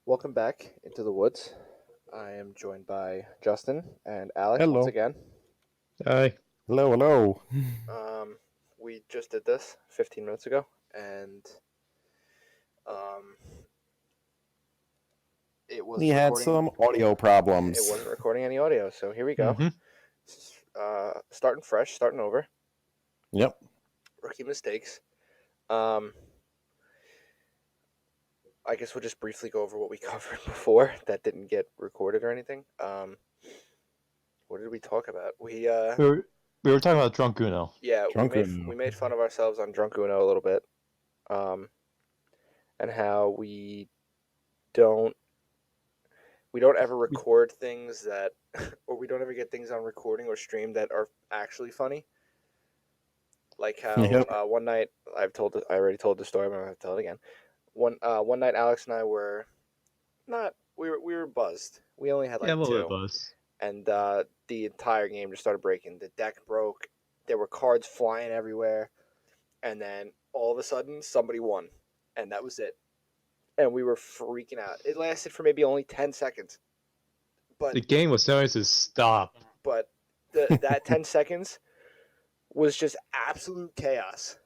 Welcome back into the woods. I am joined by Justin and Alex once Hello. again. Hi. Hello, hello. Um, we just did this 15 minutes ago, and um, it was We had recording. some audio It problems. wasn't recording any audio, so here we go. Mhm. Starting fresh, starting over. Yep. Rookie mistakes. I guess we'll just briefly go over what we covered before that didn't get recorded or anything. What did we talk about? We were talking about Drunk Uno. Yeah, Drunk we Uno. made fun of ourselves on Drunk Uno a little bit, and how don't we don't ever record things that, or we don't ever get things on recording or stream that are actually funny. Like how Yep. one night I already told the story, but I'm gonna tell it again. One night Alex and I were not we were buzzed. We only had like Yeah, a little bit two, buzz. and the entire game just started breaking. The deck broke. There were cards flying everywhere, and then all of a sudden somebody won, and that was it. And we were freaking out. It lasted for maybe only 10 seconds. But The game was supposed to stop. but that 10 seconds was just absolute chaos.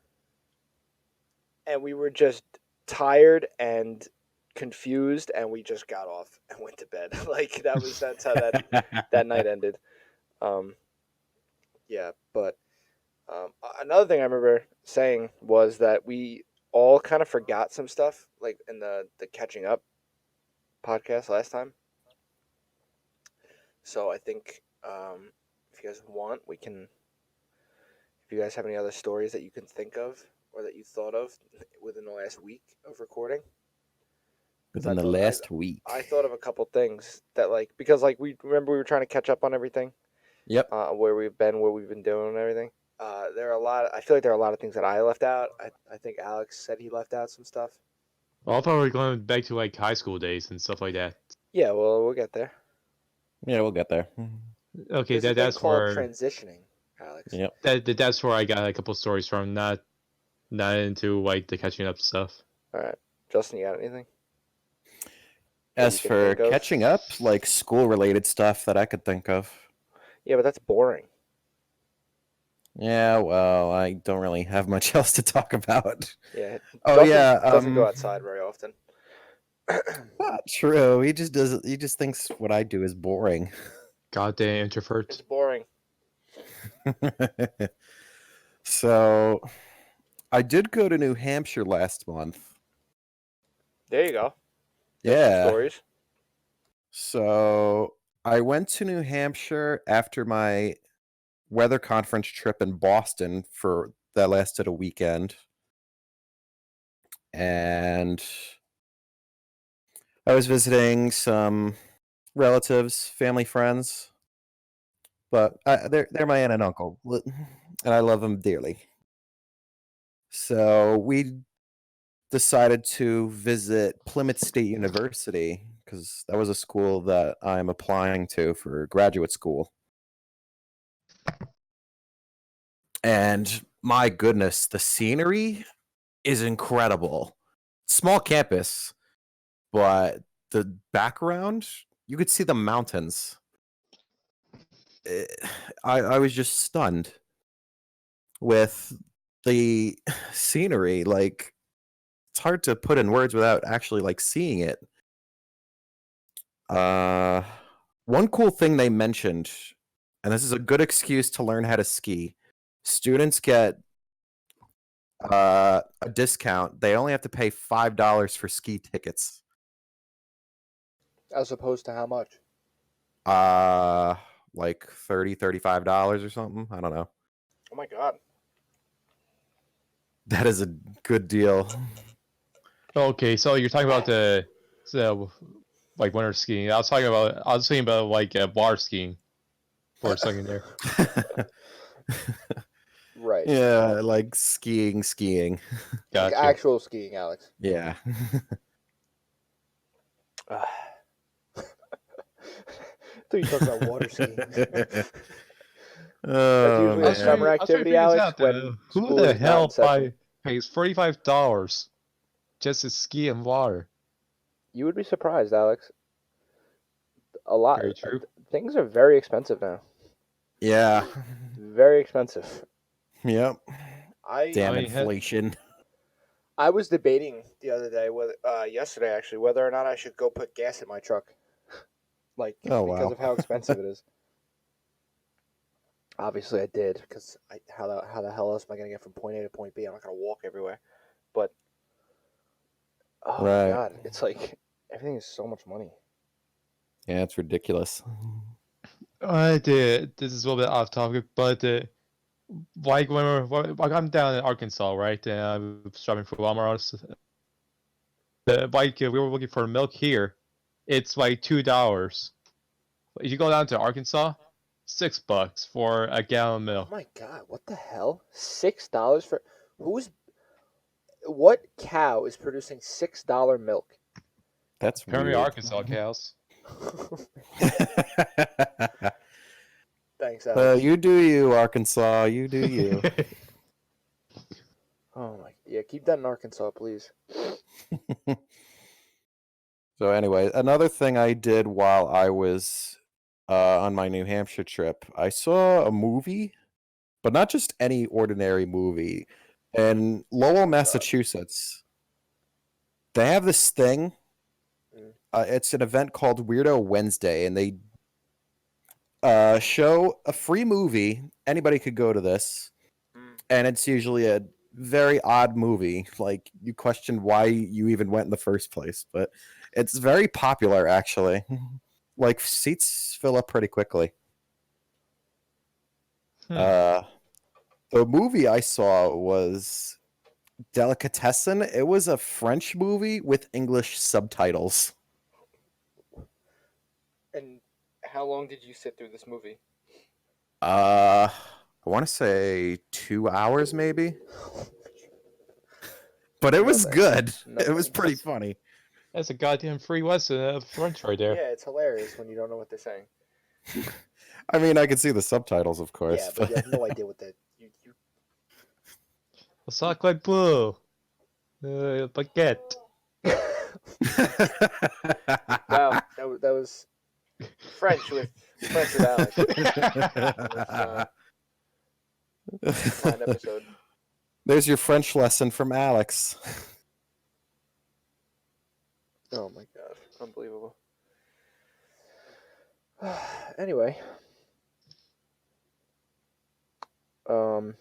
And we were just tired and confused, and we just got off and went to bed. That's how that night ended. Yeah, but another thing I remember saying was that we all kind of forgot some stuff, like in the catching up podcast last time. So I think if you guys want, we can. If you guys have any other stories that you can think of or that you thought of within the last week of recording, Within the last week. I thought of a couple things that because we remember we were trying to catch up on everything. Yep. Where we've been doing and everything. There are a lot. I feel like there are a lot of things that I left out. I think Alex said he left out some stuff. Well, I thought we were going back to like high school days and stuff like that. Yeah, well, we'll get there. Yeah, we'll get there. Okay, There's a thing that's called where transitioning, Alex. Yep. that's where I got a couple stories from. Not into like the catching up stuff. All right, Justin, you got anything? As you can for think of? catching up, like school-related stuff that I could think of. Yeah, but that's boring. Yeah, well, I don't really have much else to talk about. Yeah. Oh Justin yeah. doesn't go outside very often. Not true. He just does. He just thinks what I do is boring. Goddamn introvert. It's boring. So, I did go to New Hampshire last month. There you go. Yeah. Stories. So, I went to New Hampshire after my weather conference trip in Boston that lasted a weekend. And I was visiting some relatives, family, friends. But they're my aunt and uncle, and I love them dearly. So we decided to visit Plymouth State University because that was a school that I'm applying to for graduate school. And my goodness, the scenery is incredible. Small campus, but the background, you could see the mountains. I was just stunned with the scenery. Like, it's hard to put in words without actually like seeing it. One cool thing they mentioned, and this is a good excuse to learn how to ski. Students get a discount. They only have to pay $5 for ski tickets. As opposed to how much? Like $35 or something. I don't know. Oh my god. That is a good deal. Okay, so you're talking about the like winter skiing. I was thinking about like bar skiing for a second there. Right. Yeah, like skiing. Gotcha. Like actual skiing, Alex. Yeah. I thought you talking about water skiing. That's usually a summer activity, Alex. When who the hell pays $45 just to ski in water? You would be surprised, Alex. A lot. Very true. Things are very expensive now. Yeah. Very expensive. Yep. I Damn I mean, inflation. I was debating the other day, whether yesterday actually, whether or not I should go put gas in my truck, like Oh because wow. of how expensive it is. Obviously, I did because how the hell else am I gonna get from point A to point B? I'm not gonna walk everywhere. But oh my Right. god, it's like everything is so much money. Yeah, it's ridiculous. I did. This is a little bit off topic, but like like I'm down in Arkansas, right? And I'm shopping for Walmart. Like we were looking for milk here. It's like $2. If you go down to Arkansas, $6 for a gallon of Oh milk. my god, what the hell? $6 for who's what cow is producing $6 milk? That's Apparently, weird. Arkansas cows. Thanks, Alex. You do you, Arkansas. You do you. Oh my, yeah, keep that in Arkansas, please. So anyway, another thing I did while I was on my New Hampshire trip, I saw a movie, but not just any ordinary movie. In Lowell, Massachusetts, they have this thing. Mm. It's an event called Weirdo Wednesday, and they show a free movie. Anybody could go to this, and it's usually a very odd movie. Like you question why you even went in the first place, but it's very popular actually. Like seats fill up pretty quickly. The movie I saw was Delicatessen. It was a French movie with English subtitles. And how long did you sit through this movie? I want to say 2 hours maybe. But it was No good. No It was thanks. pretty funny. That's a goddamn free lesson of French right there. Yeah, it's hilarious when you don't know what they're saying. I mean, I could see the subtitles, of course. Yeah, but you have no idea what that you. A sacre bleu. Baguette. Wow, that was French with Alex. Fine episode. There's your French lesson from Alex. Oh my god, unbelievable. Anyway, what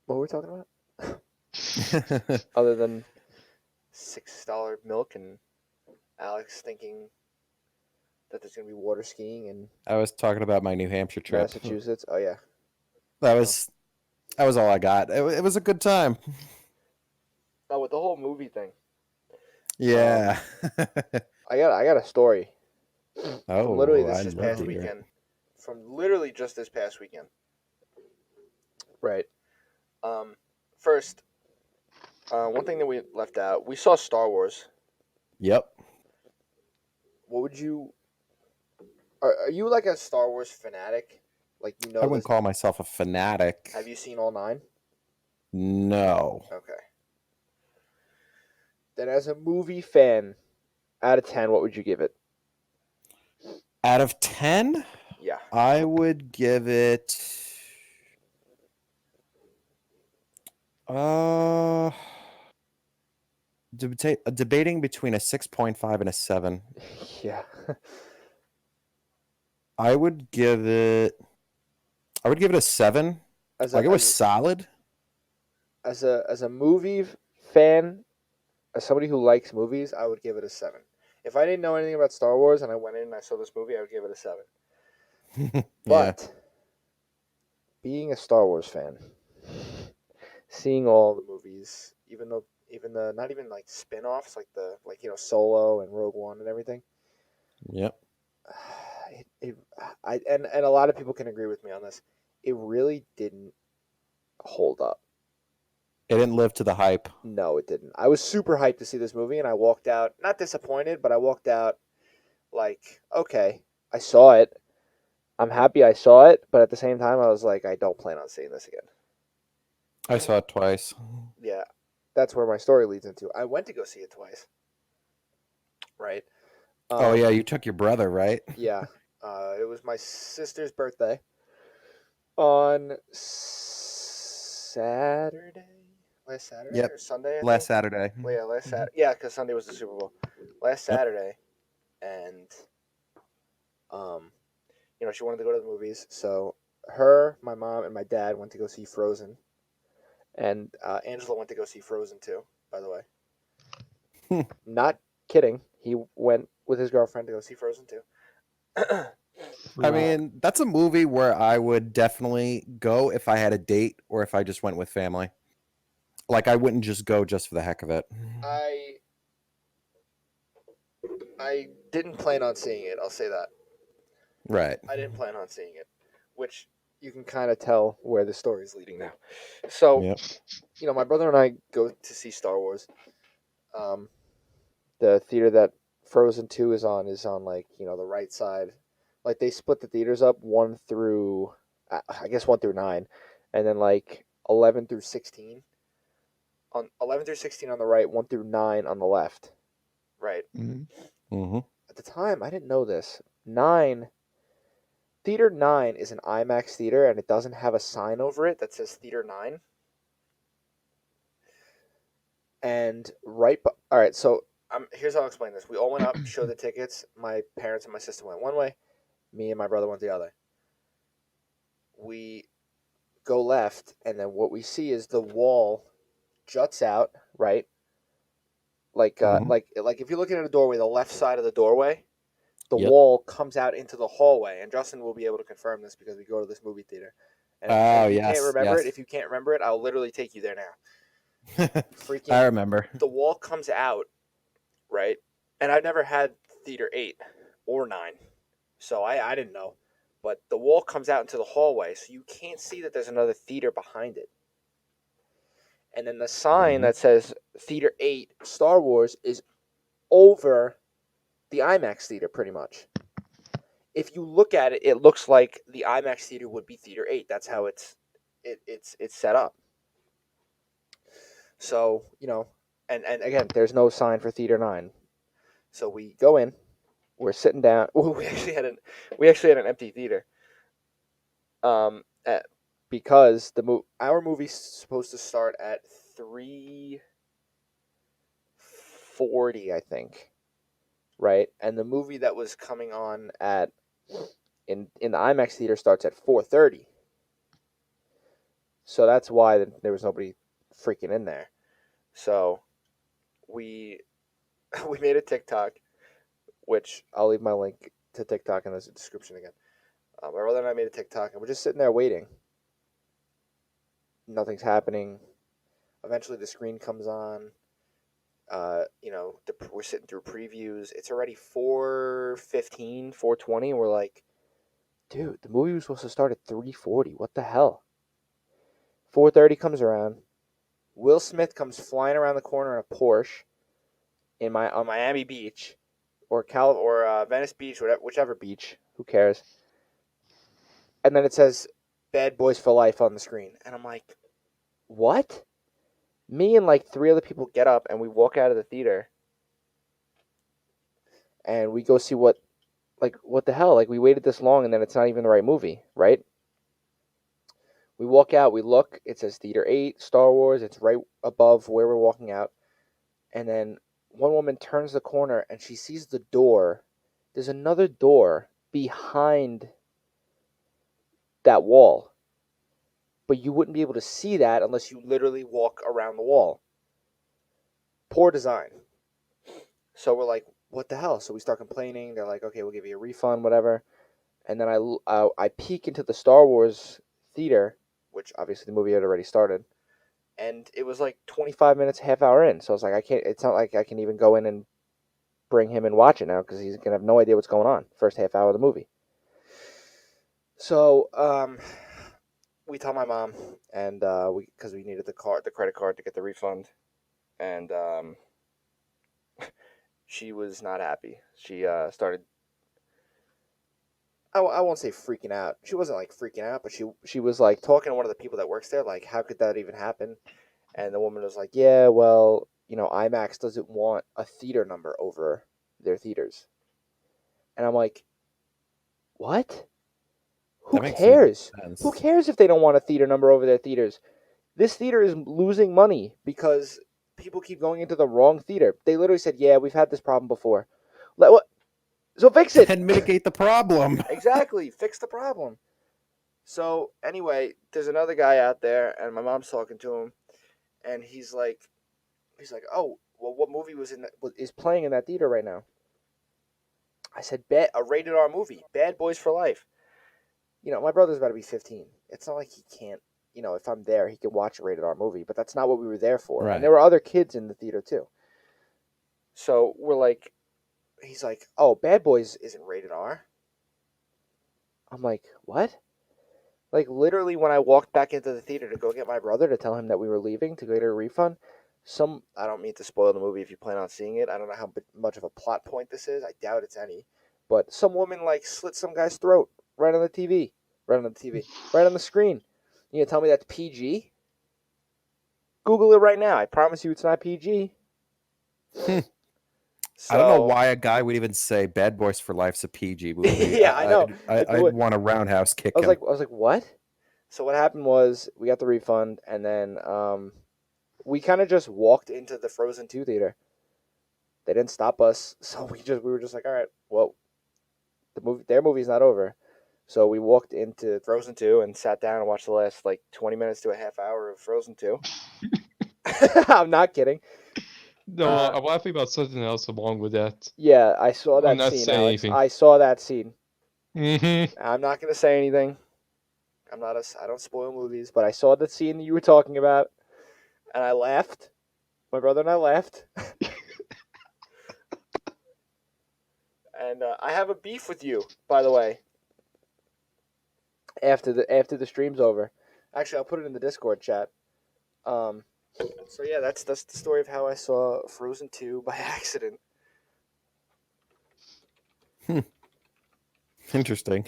were we talking about? Other than $6 milk and Alex thinking that there's gonna be water skiing in I was talking about my New Hampshire trip. Massachusetts. Oh yeah, That was all I got. It was a good time. oh with the whole movie thing. Yeah. I got a story. Oh, From literally I'd this love past to hear it. weekend. From literally just this past weekend. Right. First, one thing that we left out, we saw Star Wars. Yep. What would you? Are you like a Star Wars fanatic? Like you know, I wouldn't call myself a fanatic. Have you seen all 9? No. Okay. Then, as a movie fan, out of 10, what would you give it? Out of 10, Yeah. I would give it debating between a 6.5 and a 7. Yeah. I would give it a 7. Like it was solid. As a movie fan, as somebody who likes movies, I would give it a 7. If I didn't know anything about Star Wars and I went in and I saw this movie, I would give it a 7. Yeah. But being a Star Wars fan, seeing all the movies, even the not even like spin-offs like Solo and Rogue One and everything. Yep. And a lot of people can agree with me on this. It really didn't hold up. It didn't live to the hype. No, it didn't. I was super hyped to see this movie, and I walked out not disappointed, but I walked out like, okay, I saw it. I'm happy I saw it, but at the same time, I was like, I don't plan on seeing this again. I saw it twice. Yeah, that's where my story leads into. I went to go see it twice. right? Oh yeah, you took your brother, right? Yeah. It was my sister's birthday on Saturday, last Saturday Yep. or Sunday, I Last think. Saturday. Well, yeah, last Mhm. Saturday. Yeah, because Sunday was the Super Bowl. Last Yep. Saturday, and um, she wanted to go to the movies, so her, my mom, and my dad went to go see Frozen, and Angela went to go see Frozen too. By the way, not kidding. He went with his girlfriend to go see Frozen too. I Wow. mean, that's a movie where I would definitely go if I had a date or if I just went with family. Like I wouldn't just go just for the heck of it. I I didn't plan on seeing it. I'll say that. Right. I didn't plan on seeing it, which you can kind of tell where the story's leading now. So, Yep. my brother and I go to see Star Wars. Um, the theater that Frozen 2 is on like, the right side. Like they split the theaters up 1 through I guess 1 through 9, and then like 11 through 16. On 11 through 16 on the right, 1 through 9 on the left. Right. Mhm. Mm-hmm. At the time, I didn't know this. 9 Theater 9 is an IMAX theater and it doesn't have a sign over it that says Theater 9. And all right, so here's how I'll explain this. We all went up, showed the tickets. My parents and my sister went one way. Me and my brother went the other. We go left, and then what we see is the wall juts out, right? Like Mm-hmm. like if you're looking at a doorway, the left side of the doorway, the Yep. wall comes out into the hallway. And Justin will be able to confirm this because we go to this movie theater. And Oh if you can't yes, remember it, yes. if you can't remember it, I'll literally take you there now. I Freaking remember. the wall comes out, right? And I've never had theater 8 or 9, so I didn't know. But the wall comes out into the hallway, so you can't see that there's another theater behind it. And then the sign Mm-hmm. that says Theater 8 Star Wars is over the IMAX theater pretty much. If you look at it, it looks like the IMAX theater would be Theater 8. That's how it's set up. So, and again, there's no sign for Theater 9. So we go in, we're sitting down. We actually had an empty theater. Um, at, because our movie's supposed to start at 3:40, I think, right? And the movie that was coming on at in the IMAX theater starts at 4:30. So that's why there was nobody freaking in there. So we we made a TikTok, which I'll leave my link to TikTok in the description again. My brother and I made a TikTok, and we're just sitting there waiting. Nothing's happening. Eventually, the screen comes on. We're sitting through previews. It's already 4:15, 4:20. And we're like, dude, the movie was supposed to start at 3:40. What the hell? 4:30 comes around. Will Smith comes flying around the corner in a Porsche on Miami Beach or Venice Beach, whichever beach. Who cares? And then it says "Bad Boys for Life" on the screen, and I'm like, what? Me and like 3 other people get up and we walk out of the theater and we go see what the hell? Like we waited this long and then it's not even the right movie, right? We walk out, we look, it says Theater 8, Star Wars, it's right above where we're walking out. And then one woman turns the corner and she sees the door. There's another door behind that wall. But you wouldn't be able to see that unless you literally walk around the wall. Poor design. So we're like, what the hell? So we start complaining. They're like, okay, we'll give you a refund, whatever. And then I peek into the Star Wars theater, which obviously the movie had already started, and it was like 25 minutes, half hour in. So I was like, I can't. It's not like I can even go in and bring him and watch it now because he's gonna have no idea what's going on first half hour of the movie. So we tell my mom, and because we needed the credit card to get the refund, and she was not happy. She started. I won't say freaking out. She wasn't like freaking out, but she was like talking to one of the people that works there, like how could that even happen? And the woman was like, yeah, well, IMAX doesn't want a theater number over their theaters. And I'm like, what? Who That makes some cares? sense. Who cares if they don't want a theater number over their theaters? This theater is losing money because people keep going into the wrong theater. They literally said, yeah, we've had this problem before. What? So fix it. And mitigate the problem. Exactly. Fix the problem. So anyway, there's another guy out there, and my mom's talking to him, and he's like, oh, well, what movie is playing in that theater right now? I said, a rated R movie, Bad Boys for Life. My brother's about to be 15. It's not like he can't, if I'm there, he can watch a rated R movie, but that's not what we were there for. Right. And there were other kids in the theater too. So he's like, oh, Bad Boys isn't rated R. I'm like, what? Like, literally, when I walked back into the theater to go get my brother to tell him that we were leaving to go get a refund, I don't mean to spoil the movie if you plan on seeing it. I don't know how much of a plot point this is. I doubt it's any. But some woman, slit some guy's throat right on the TV. Right on the TV. Right on the screen. You gonna tell me that's PG? Google it right now. I promise you it's not PG. I don't know why a guy would even say Bad Boys for Life's a PG movie. Yeah, I know. I'd want to roundhouse kick him. I was like, what? So what happened was we got the refund, and then we kind of just walked into the Frozen 2 theater. They didn't stop us, so we were just like, all right, well, their movie's not over. So we walked into Frozen 2 and sat down and watched the last 20 minutes to a half hour of Frozen 2. I'm not kidding. No, I'm laughing about something else along with that. Yeah, I saw that I'm not scene, saying Alex. anything. I saw that scene. Mm-hmm. I'm not going to say anything. I don't spoil movies, but I saw the scene that you were talking about, and I laughed. My brother and I laughed. And I have a beef with you, by the way. After the stream's over, actually, I'll put it in the Discord chat. So yeah, that's the story of how I saw Frozen 2 by accident. Interesting.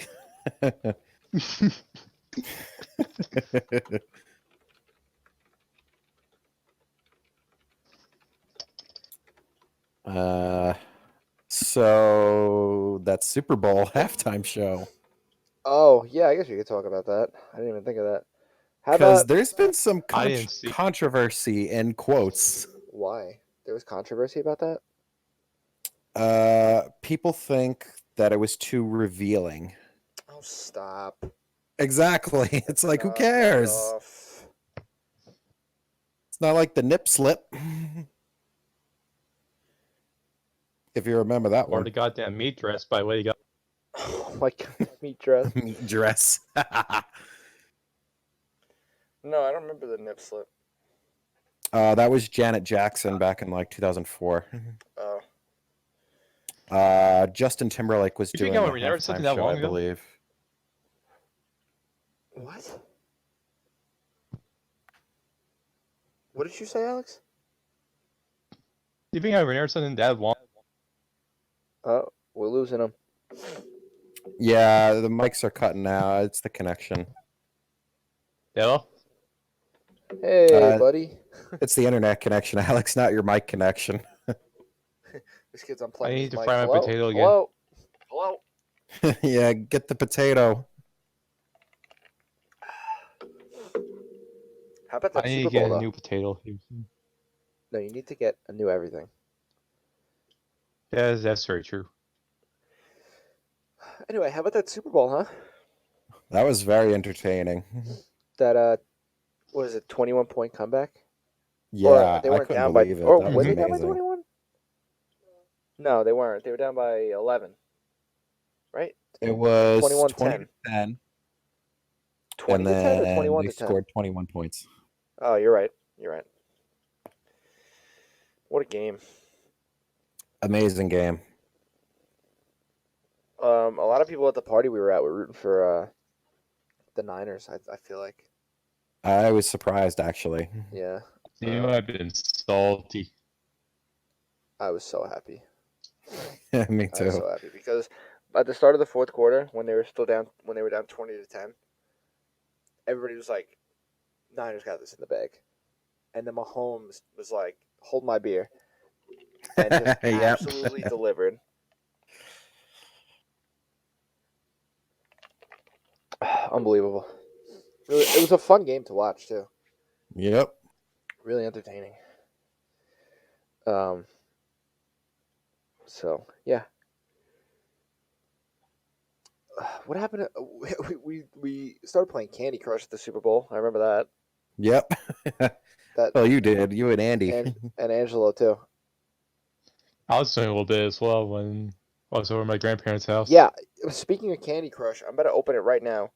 So that Super Bowl halftime show. Oh yeah, I guess we could talk about that. I didn't even think of that. How Because about there's been some I didn't see. controversy in quotes. why? There was controversy about that? People think that it was too revealing. Oh, stop. Exactly. It's like, who Knock it cares? off. It's not like the nip slip. If you remember that Or one. the goddamn meat dress by Lady Gaga. Oh my god, meat dress. Meat dress. No, I don't remember the nip slip. That was Janet Jackson back in 2004. Oh. Justin Timberlake was You doing think I a would remember halftime something that show, long I ago? believe. What? What did you say, Alex? You think I would remember something that long? Oh, we're losing him. Yeah, the mics are cutting out. It's the connection. Hello? Hey, buddy. It's the internet connection, Alex, not your mic connection. This kid's unplugging I need his to mic. fry my Hello? potato again. Hello? Hello? Yeah, get the potato. How about I that need Super to get Bowl, a though? new potato. No, you need to get a new everything. That's very true. Anyway, how about that Super Bowl, huh? That was very entertaining. That, what is it, 21-point comeback? Yeah, they I weren't couldn't down believe by, it. or That were was they down by amazing. 21? No, they weren't. They were down by 11. Right? It was 21-10. 20 to 10. 20 And to 10 or then 21 they to 10? scored 21 points. Oh, you're right. You're right. What a game. Amazing game. A lot of people at the party we were at were rooting for the Niners, I feel like. I was surprised, actually. Yeah. You know, I've been salty. I was so happy. Me I was too. so happy because at the start of the fourth quarter, when they were down 20 to 10, everybody was like, Niners got this in the bag. And then Mahomes was like, hold my beer. And just Yep. absolutely delivered. Unbelievable. It was a fun game to watch too. Yep. Really entertaining. Um. So yeah. What happened? We started playing Candy Crush at the Super Bowl. I remember that. Yep. That Well, you did. You and Andy. and Angelo too. I was doing a little bit as well when I was over at my grandparents' house. Yeah. Speaking of Candy Crush, I'm about to open it right now.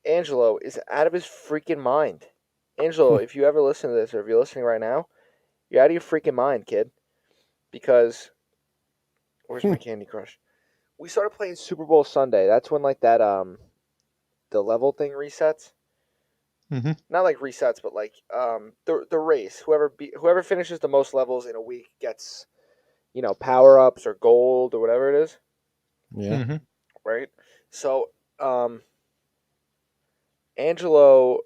Angelo is out of his freaking mind. Angelo, if you ever listen to this, or if you're listening right now, you're out of your freaking mind, kid. Because where's my Candy Crush? We started playing Super Bowl Sunday. That's when like that the level thing resets. Mm-hmm. Not like resets, but like the race. Whoever finishes the most levels in a week gets, power ups or gold or whatever it is, Yeah. Mm-hmm. right? So Angelo,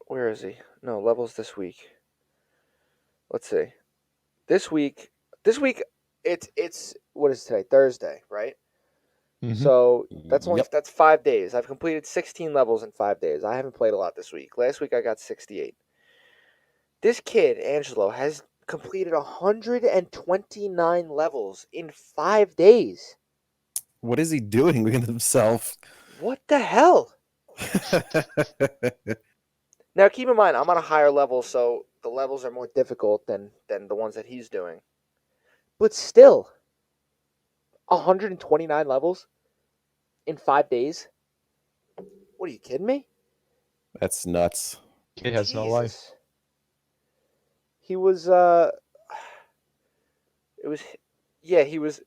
where is he? No, levels this week. Let's see. This week it's what is today? Thursday, right? Mm-hmm. So Yep. that's 5 days. I've completed 16 levels in 5 days. I haven't played a lot this week. Last week I got 68. This kid, Angelo, has completed 129 levels in 5 days. What is he doing with himself? What the hell? Now keep in mind, I'm on a higher level, so the levels are more difficult than the ones that he's doing. But still, 129 levels in 5 days? What are you kidding me? That's nuts. Kid has no life. Jesus. He was it was yeah, he was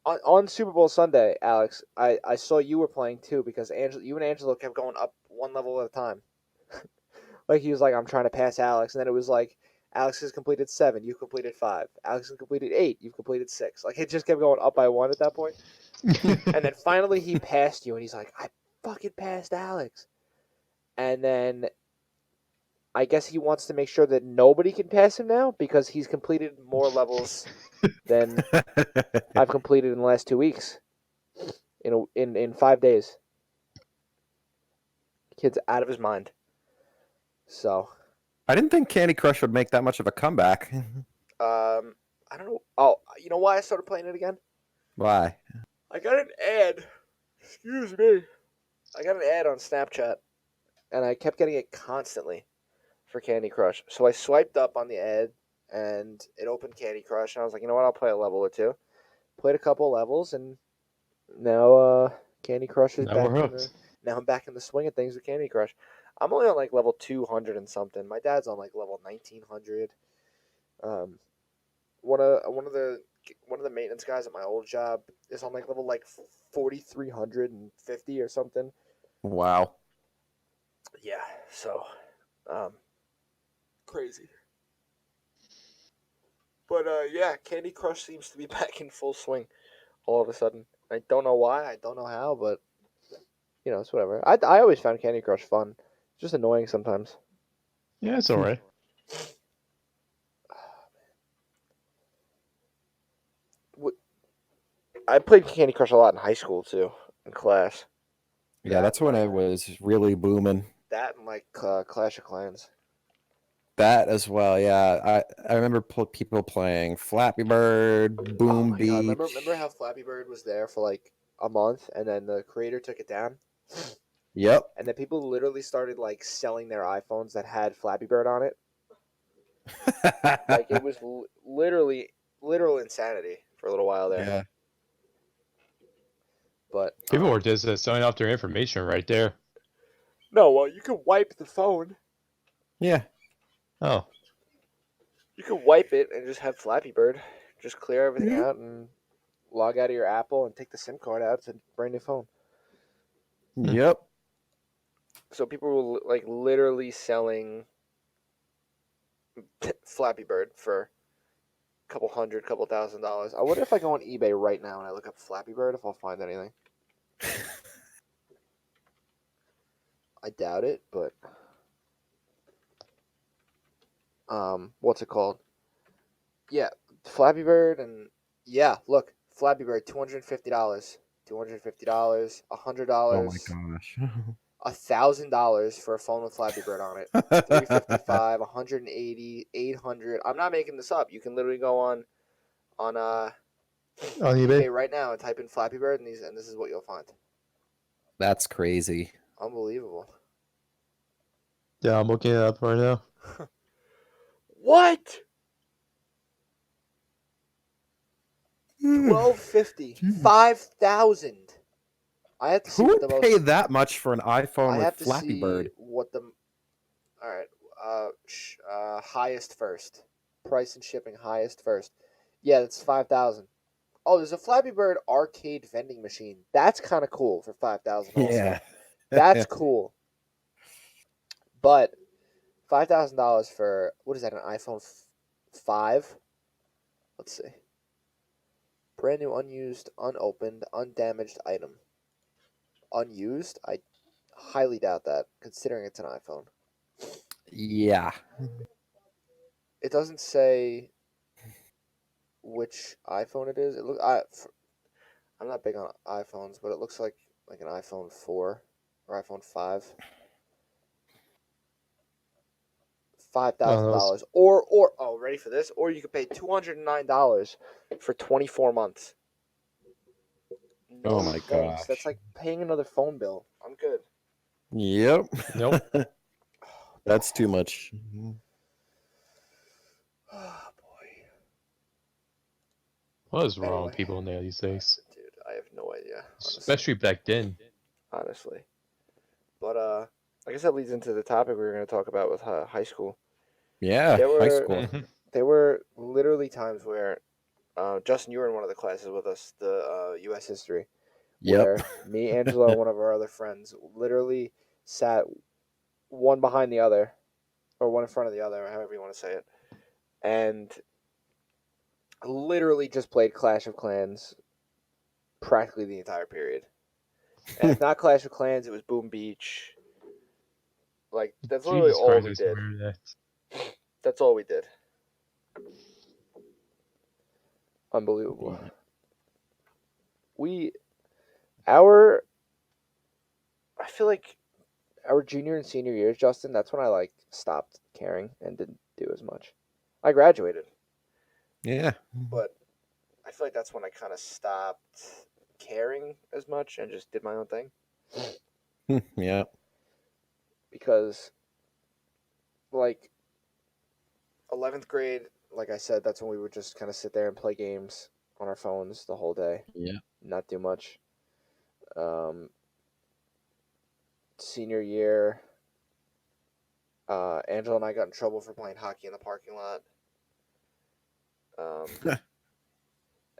on Super Bowl Sunday, Alex. I saw you were playing too because you and Angelo kept going up one level at a time. Like he was like, I'm trying to pass Alex, and then it was like, Alex has completed 7, you've completed 5. Alex has completed 8, you've completed 6. Like it just kept going up by 1 at that point. And then finally he passed you, and he's like, I fucking passed Alex. And then I guess he wants to make sure that nobody can pass him now because he's completed more levels than I've completed in the last 2 weeks. In 5 days. Kid's out of his mind. So, I didn't think Candy Crush would make that much of a comeback. I don't know. Oh, you know why I started playing it again? Why? I got an ad. Excuse me. I got an ad on Snapchat, and I kept getting it constantly for Candy Crush. So I swiped up on the ad, and it opened Candy Crush, and I was like, you know what? I'll play a level or two. Played a couple levels, and now Candy Crush is Now we're back in hooked. the. Now I'm back in the swing of things with Candy Crush. I'm only on like level 200 and something. My dad's on like level 1900. Um, one of the maintenance guys at my old job is on like level like 4350 or something. Wow. Yeah, so um, crazy. But yeah, Candy Crush seems to be back in full swing all of a sudden. I don't know why. I don't know how, but it's whatever. I always found Candy Crush fun. It's just annoying sometimes. Yeah, it's alright. I played Candy Crush a lot in high school too, in class. Yeah, that's when it was really booming. That and like Clash of Clans. That as well, yeah. I remember people playing Flappy Bird, Oh Boom my god! Beach. Remember how Flappy Bird was there for like a month, and then the creator took it down, Yep. and then people literally started like selling their iPhones that had Flappy Bird on it. Like it was literally literal insanity for a little while there. Yeah. But People were just selling off their information right there. no, well, you can wipe the phone. Yeah. Oh, You can wipe it and just have Flappy Bird. Just clear everything Yeah. out and log out of your Apple and take the SIM card out. It's a brand new phone. Yep. So people were like literally selling Flappy Bird for a couple hundred, couple $1,000s. I wonder if I go on eBay right now and I look up Flappy Bird if I'll find anything. I doubt it, but what's it called? Yeah, Flappy Bird and yeah, look, Flappy Bird, $250. $250, Oh my $100, gosh. $1,000 for a phone with Flappy Bird on it. 355, 180, 800. I'm not making this up. You can literally go on On eBay? eBay right now and type in Flappy Bird, and this is what you'll find. That's crazy. Unbelievable. Yeah, I'm looking it up right now. What? Who $1,250, $5,000. I have to see what would the pay most. that much for an iPhone I with have to Flappy see Bird? what the. All right. Highest first. Price and shipping highest first. Yeah, that's 5,000. Oh, there's a Flappy Bird arcade vending machine. That's kind of cool for 5,000 also. Yeah. That's cool. But $5,000 for what is that? An iPhone 5? Let's see. Brand new, unused, unopened, undamaged item. Unused? I highly doubt that, considering it's an iPhone. Yeah. It doesn't say which iPhone it is. I'm not big on iPhones, but it looks like an iPhone 4 or iPhone 5. Five Oh, thousand that was, dollars, or oh, ready for this? Or you could pay $209 for 24 months. Oh No my thanks. That's gosh. like paying another phone bill. I'm good. Yep. Nope. That's too much. Oh boy. What is wrong Anyway, with people now these days? dude, I have no idea, honestly. Especially back then. Honestly, but I guess that leads into the topic we were going to talk about with high school. Yeah, There high were school. there were literally times where, Justin, you were in one of the classes with us, the U.S. history, Yep. where me, Angela, and one of our other friends literally sat one behind the other, or one in front of the other, however you want to say it, and literally just played Clash of Clans practically the entire period. And if not Clash of Clans, it was Boom Beach. Like, that's literally Jesus all Christ, we I did. remember that. That's all we did. Unbelievable. Yeah. Our, I feel like our junior and senior years, Justin, that's when I like stopped caring and didn't do as much. I graduated, Yeah. but I feel like that's when I kind of stopped caring as much and just did my own thing. Yeah. Because, like, 11th grade, like I said, that's when we would just kind of sit there and play games on our phones the whole day, Yeah. not do much. Senior year, Angela and I got in trouble for playing hockey in the parking lot.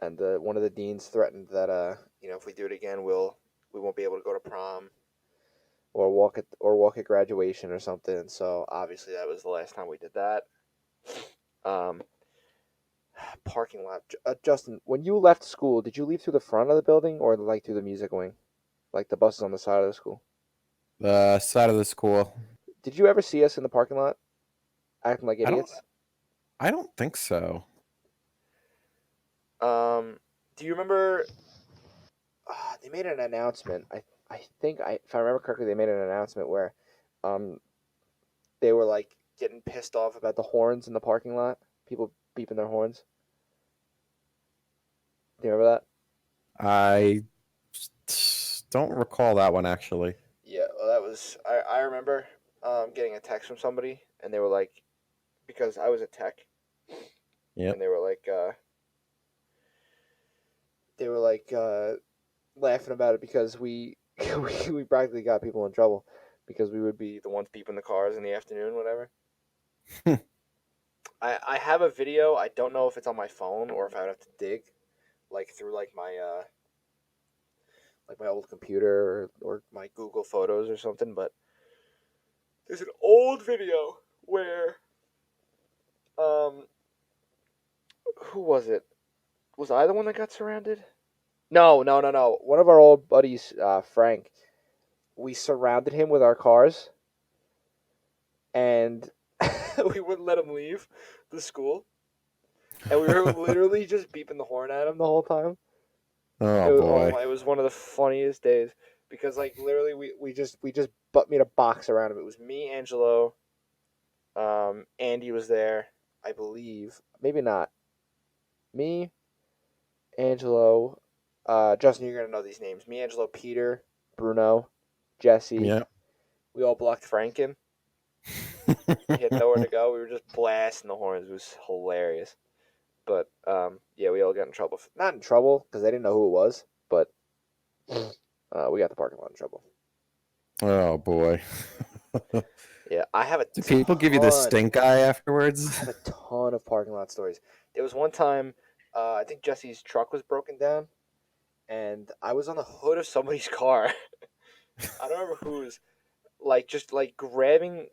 And one of the deans threatened that if we do it again, we won't be able to go to prom or walk at graduation or something. And so obviously that was the last time we did that. Um, Parking lot. Justin, when you left school, did you leave through the front of the building or like through the music wing, like the buses on the side of the school? The side of the school. Did you ever see us in the parking lot acting like I don't idiots? I don't think so. Do you remember? They made an announcement. I think if I remember correctly, they made an announcement where, um, they were like getting pissed off about the horns in the parking lot. People beeping their horns. Do you remember that? I don't recall that one actually. Yeah, well, that was I remember getting a text from somebody, and they were like, because I was a tech, Yep. and they were like, laughing about it because we we practically got people in trouble because we would be the ones beeping the cars in the afternoon, whatever. I have a video. I don't know if it's on my phone or if I would have to dig, like through like my old computer or my Google Photos or something. But there's an old video where who was it? Was I the one that got surrounded? No. One of our old buddies, Frank. We surrounded him with our cars, and we wouldn't let him leave the school, and we were literally just beeping the horn at him the whole time. Oh boy. It was one of the funniest days because like literally we just made a box around him. It was me, Angelo, Andy was there, I believe. Maybe not. Me, Angelo, Justin, you're gonna know these names. Me, Angelo, Peter, Bruno, Jesse. Yeah. We all blocked Franken. He had nowhere to go. We were just blasting the horns. It was hilarious. But yeah, we all got in trouble. Not in trouble because they didn't know who it was, but we got the parking lot in trouble. Oh boy. Yeah, I have a Do people give you the ton. stink eye I afterwards? have a ton of parking lot stories. There was one time, I think Jesse's truck was broken down, and I was on the hood of somebody's car. I don't remember whose. Like just like grabbing,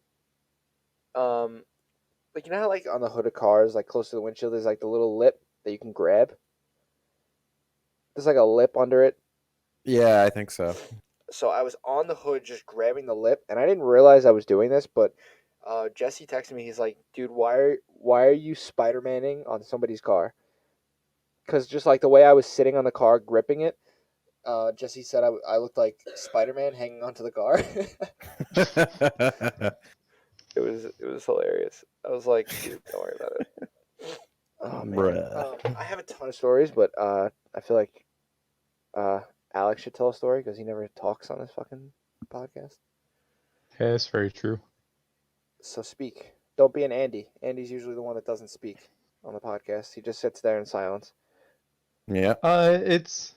um, like you know how like on the hood of cars, like close to the windshield, there's like the little lip that you can grab. There's like a lip under it. Yeah, I think so. So I was on the hood just grabbing the lip, and I didn't realize I was doing this, but Jesse texted me. He's like, "Dude, why are you Spider Manning on somebody's car?" Because just like the way I was sitting on the car gripping it, Jesse said I looked like Spider Man hanging onto the car. It was hilarious. I was like, "Dude, don't worry about it." Oh man, Bruh. I have a ton of stories, but I feel like uh, Alex should tell a story because he never talks on this fucking podcast. Yeah, that's very true. So speak. Don't be an Andy. Andy's usually the one that doesn't speak on the podcast. He just sits there in silence. Yeah. It's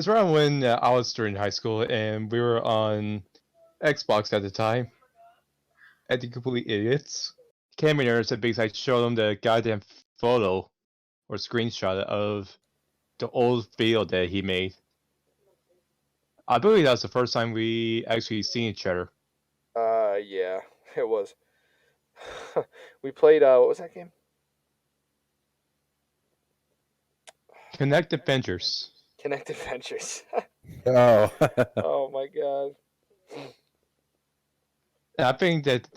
around when I was during high school and we were on Xbox at the time. And the complete idiots came in there and said because I showed them the goddamn photo or screenshot of the old video that he made. I believe that was the first time we actually seen each other. Yeah, it was. We played. What was that game? Connect Adventures. Connect Adventures. Oh. Oh my god. And I think that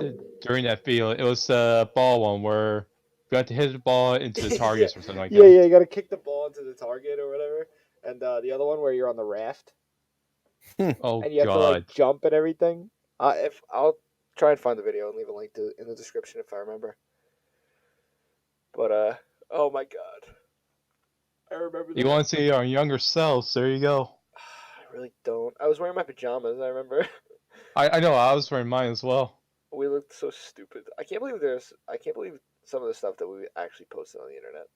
during that video, it was the ball one where you had to hit the ball into the Yeah, targets or something like yeah, that. yeah. You got to kick the ball into the target or whatever. And the other one where you're on the raft Oh and you have to like god. jump and everything. If I'll try and find the video and leave a link in the description if I remember. But oh my god, I remember You that. want to see our younger selves? There you go. I really don't. I was wearing my pajamas. I remember. I know, I was wearing mine as well. We looked so stupid. I can't believe there's. I can't believe some of the stuff that we actually posted on the internet.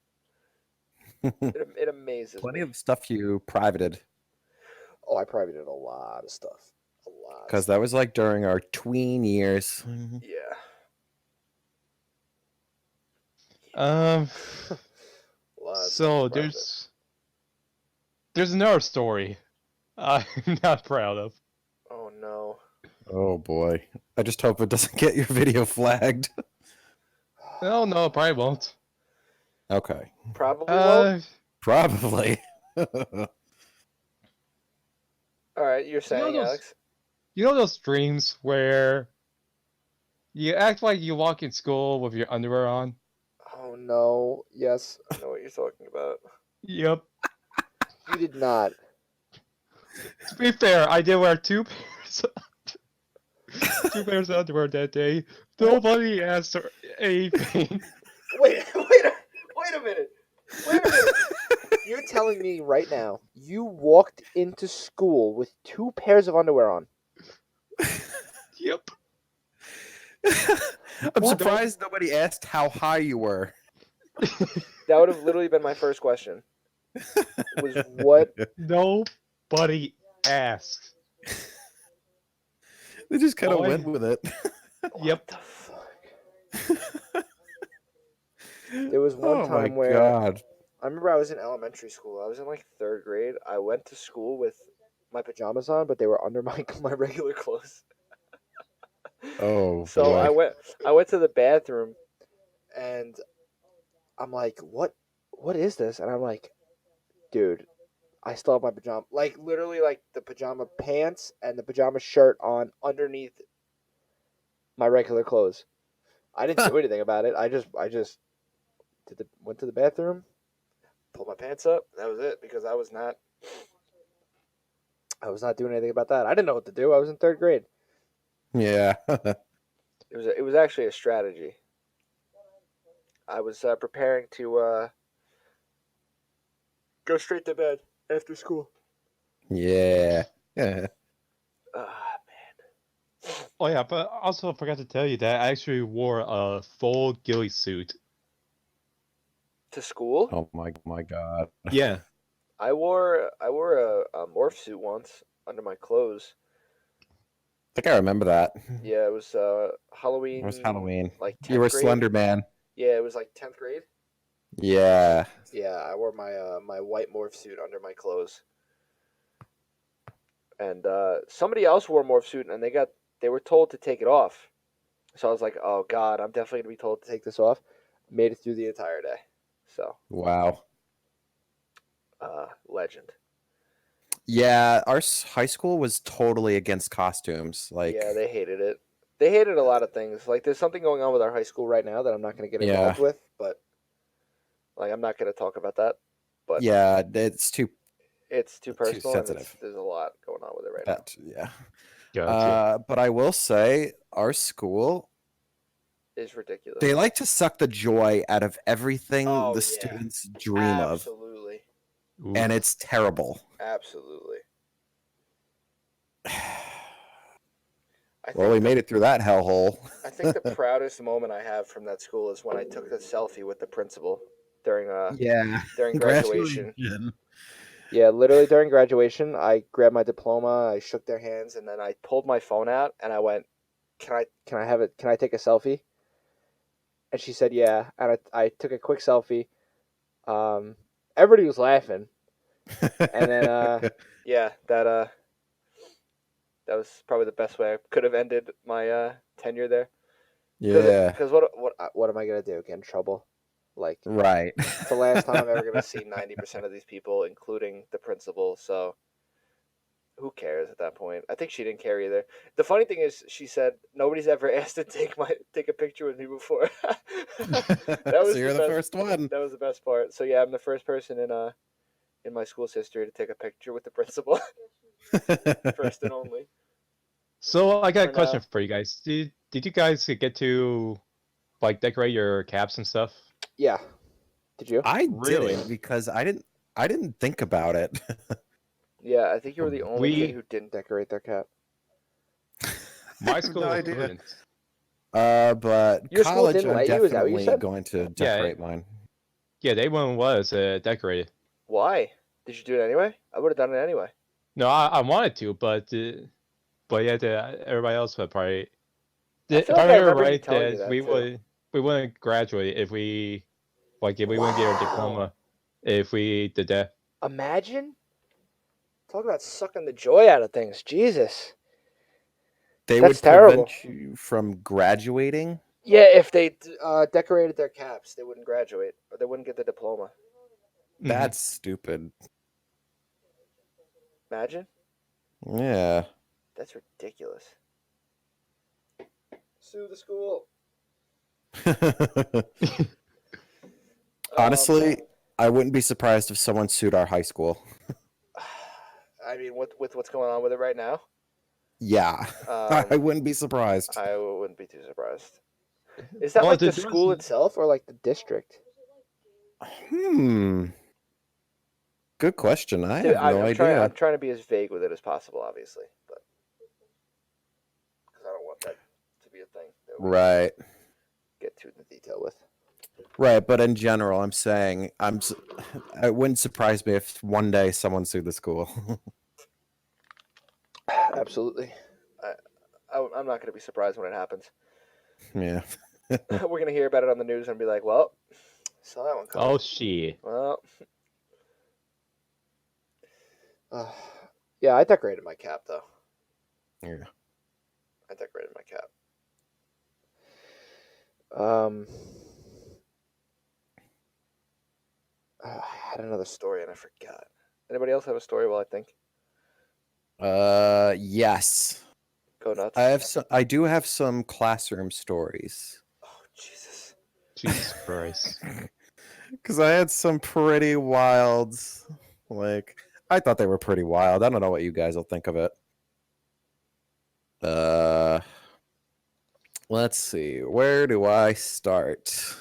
It amazes Plenty me. of stuff you privated. Oh, I probably did a lot of stuff. A lot. Because that was like during our tween years. Yeah. Um. A lot of So stuff private. there's another story I'm not proud of. Oh no. Oh boy. I just hope it doesn't get your video flagged. No, probably won't. Okay. Probably won't. Probably. All right, you're saying, those Alex? you know those dreams where you act like you walk in school with your underwear on? Oh no. Yes, I know what you're talking about. Yep. You did not. To be fair, I did wear two pairs of underwear that day. Nobody asked her anything. Wait a minute. Wait a minute. You're telling me right now you walked into school with two pairs of underwear on. Yep. I'm What? surprised nobody asked how high you were. That would have literally been my first question. Was what? Nobody asked. They just kind of Boy. went with it. Yep. What the fuck? There was one Oh my time where god. I remember I was in elementary school. I was in like third grade. I went to school with my pajamas on, but they were under my my regular clothes. Oh So boy. I went to the bathroom, and I'm like, what is this? And I'm like, dude, I still have my pajama, like literally like the pajama pants and the pajama shirt on underneath my regular clothes. I didn't do anything about it. I just went to the bathroom, pulled my pants up. That was it because I was not. I was not doing anything about that. I didn't know what to do. I was in third grade. Yeah. It was actually a strategy. I was preparing to go straight to bed after school. Yeah. Yeah. Ah, Oh yeah, but also I forgot to tell you that I actually wore a full ghillie suit. to school? Oh my god. Yeah. I wore a morph suit once under my clothes. I think I remember that. Yeah, it was It Halloween, was Halloween. like You were 10th grade. Slender Man. Yeah, it was like 10th grade. Yeah. Yeah, I wore my white morph suit under my clothes, and somebody else wore a morph suit, and they were told to take it off. So I was like, oh god, I'm definitely gonna be told to take this off. Made it through the entire day. So, Wow. legend. Yeah, our high school was totally against costumes. Like, Yeah, they hated it. They hated a lot of things. Like, there's something going on with our high school right now that I'm not gonna get yeah, involved with, but like, I'm not gonna talk about that. But yeah, it's too it's too personal, and sensitive. there's a lot going on with it right now. That yeah. Gotcha. But I will say, our school, It's ridiculous. they like to suck the joy out of everything Oh, the yeah. students dream of, Absolutely. and Oof. it's terrible. Absolutely. I Well, we think made it through that hellhole. I think the proudest moment I have from that school is when I took a selfie with the principal during Yeah, during graduation. graduation. Yeah, literally during graduation, I grabbed my diploma, I shook their hands, and then I pulled my phone out and I went, Can I have it? Can I take a selfie?" And she said, "Yeah." And I took a quick selfie. Everybody was laughing, and then yeah, that was probably the best way I could have ended my tenure there. yeah, Because what am I gonna do? Get in trouble? Like, right. it's the last time I'm ever gonna see 90% of these people, including the principal. So who cares at that point? I think she didn't care either. The funny thing is, she said nobody's ever asked to take a picture with me before. That So was you're the best. first one. That was the best part. So yeah, I'm the first person in my school's history to take a picture with the principal, first and only. So I got For a question now. for you guys. Did you guys get to like decorate your caps and stuff? Yeah. Did you? I Really? didn't because I didn't think about it. Yeah, I think you were the only kid We who didn't decorate their cap. my I have school no idea. couldn't. But Your school college, didn't I'm let you? Is that what you definitely said? going to Yeah. decorate mine. Yeah, they one was decorated. Why? Did you do it anyway? I would have done it anyway. No, I wanted to, but yeah, everybody else would probably. I If feel I like I remember remember you right, telling me that that too. we wouldn't graduate if we wouldn't get our diploma Wow. if we did that. Imagine. Talk about sucking the joy out of things. Jesus. They That's would terrible. prevent you from graduating. Yeah, if they decorated their caps, they wouldn't graduate or they wouldn't get the diploma. Mhm. That's stupid. Imagine. Yeah. That's ridiculous. Sue the school. Honestly, I wouldn't be surprised if someone sued our high school. I mean, with what's going on with it right now, Yeah. I um, wouldn't be surprised. I wouldn't be too surprised. Is that Well, like the there school was- itself or like the district? Good question. I Dude, have no idea. I'm trying to be as vague with it as possible, obviously, but because I don't want that to be a thing that we Right. get too into detail with. Right, but in general, I'm saying it wouldn't surprise me if one day someone sued the school. Absolutely. I'm not going to be surprised when it happens. Yeah. We're going to hear about it on the news and be like, well, saw that one coming. Oh shit. Well, yeah, I decorated my cap, though. Yeah. I decorated my cap. I had another story and I forgot. Anybody else have a story while I think? Yes. Go nuts. I do have some classroom stories. Oh, Jesus. Jesus Christ. Because I had some pretty wild, like, I thought they were pretty wild. I don't know what you guys will think of it. Let's see. Where do I start?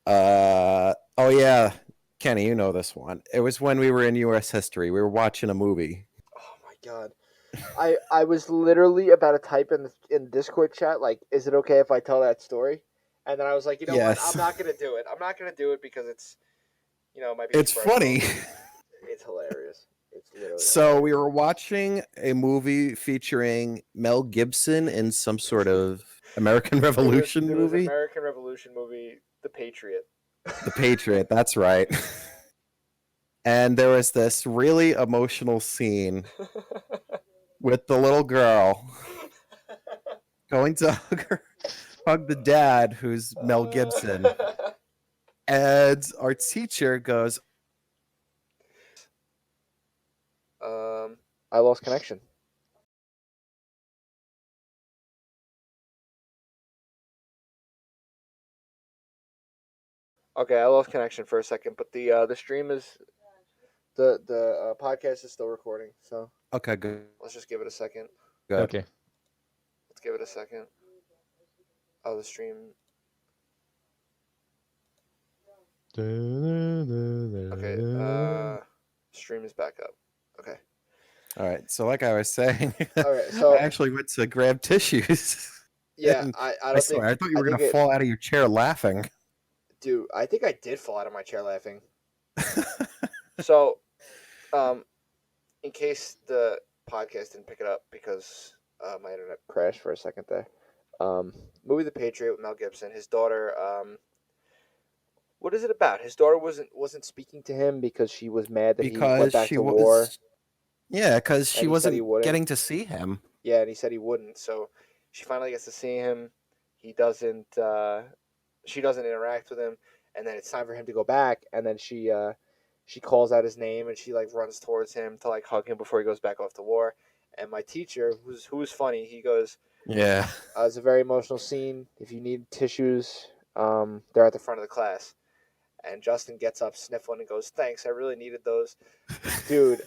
Oh yeah, Kenny, you know this one. It was when we were in U.S. history. We were watching a movie. Oh my god. I was literally about to type in Discord chat like, is it okay if I tell that story? And then I was like, you know what? Yes. I'm not gonna do it. I'm not gonna do it because it's, it might be It's too personal. funny. It's hilarious. It's literally. So we hilarious. were watching a movie featuring Mel Gibson in some sort of American Revolution It was movie. American Revolution movie, The Patriot. The Patriot, that's right. And there was this really emotional scene with the little girl going to hug the dad, who's Mel Gibson. And our teacher goes, I lost connection. Okay, I lost connection for a second, but the stream is the podcast is still recording. So okay, good. let's just give it a second. Good. Okay. Let's give it a second. Oh, the stream. Okay. Stream is back up. Okay. All right. So, like I was saying, All right. So I actually went to grab tissues. yeah, And I I don't swear, think I thought you I were think gonna it, fall out of your chair laughing. dude. I think I did fall out of my chair laughing. So, in case the podcast didn't pick it up because my internet crashed for a second there. Movie The Patriot with Mel Gibson. His daughter. What is it about? His daughter wasn't speaking to him because she was mad that he went Because back she to war, was, yeah, because she and he said he wasn't wouldn't. getting to see him. Yeah, and he said he wouldn't. So she finally gets to see him. He doesn't. She doesn't interact with him, and then it's time for him to go back. And then she calls out his name and she like runs towards him to like hug him before he goes back off to war. And my teacher, who's funny, he goes, Yeah. "It's a very emotional scene. If you need tissues, they're at the front of the class." And Justin gets up, sniffling, and goes, "Thanks, I really needed those." Dude,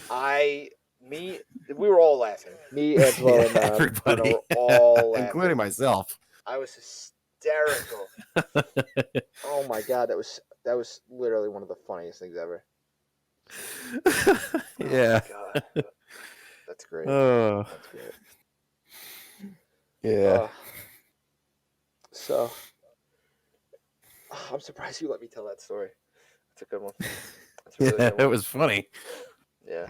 we were all laughing. Me, Angelo, and everybody, Bruno were all laughing. including myself. I was hysterical. Oh my god, that was literally one of the funniest things ever. Yeah. Oh my god, that's great. Oh, That's great. yeah. So, I'm surprised you let me tell that story. That's a good one. That's a really Yeah, good it one. was funny. Yeah.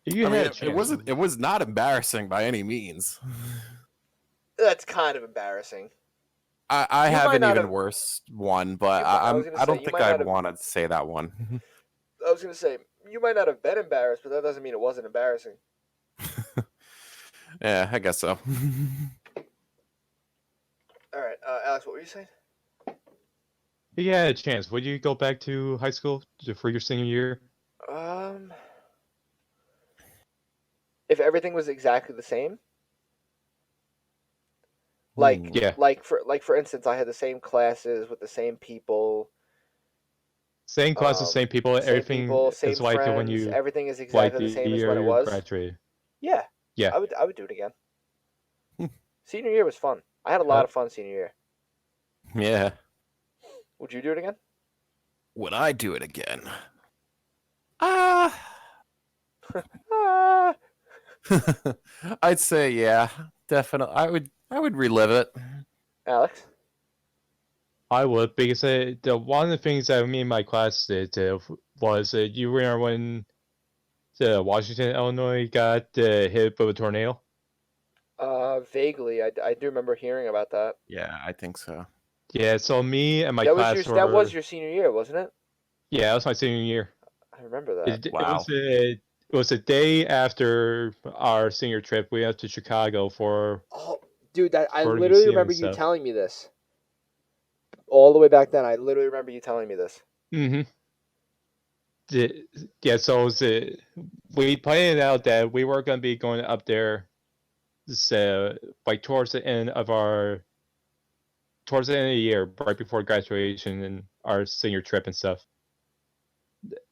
You I had mean, a chance. it was not embarrassing by any means. That's kind of embarrassing. I You have might an not even have- worse one, but I was gonna I say, don't you think might not I'd have- want to say that one. I was gonna say you might not have been embarrassed, but that doesn't mean it wasn't embarrassing. Yeah, I guess so. All right, Alex, what were you saying? You had a chance. Would you go back to high school for your senior year? If everything was exactly the same, Yeah. like for instance, I had the same classes with the same people, Same classes, same people. same Everything people, same is like when friends. you Everything is like exactly the the same as year when it you was. graduated. Yeah, Yeah. I would do it again. Senior year was fun. I had a lot of fun senior year. Yeah. Would you do it again? Would I do it again? Ah. Ah. I'd say yeah, definitely. I would relive it. Alex? I would, because the one of the things that me and my class did was you remember when Washington, Illinois got hit by a tornado? Vaguely. I do remember hearing about that. Yeah, I think so. Yeah, so me and my That class was your senior year, wasn't it? Yeah, that was my senior year. I remember that. Wow. It was a day after our senior trip. We went to Chicago for. Oh, dude, I For the literally museum remember and you stuff. telling me this. All the way back then, I literally remember you telling me this. Mm-hmm. Yeah, so we planned out that we were going to be going up there, so like towards the end of the year, right before graduation and our senior trip and stuff.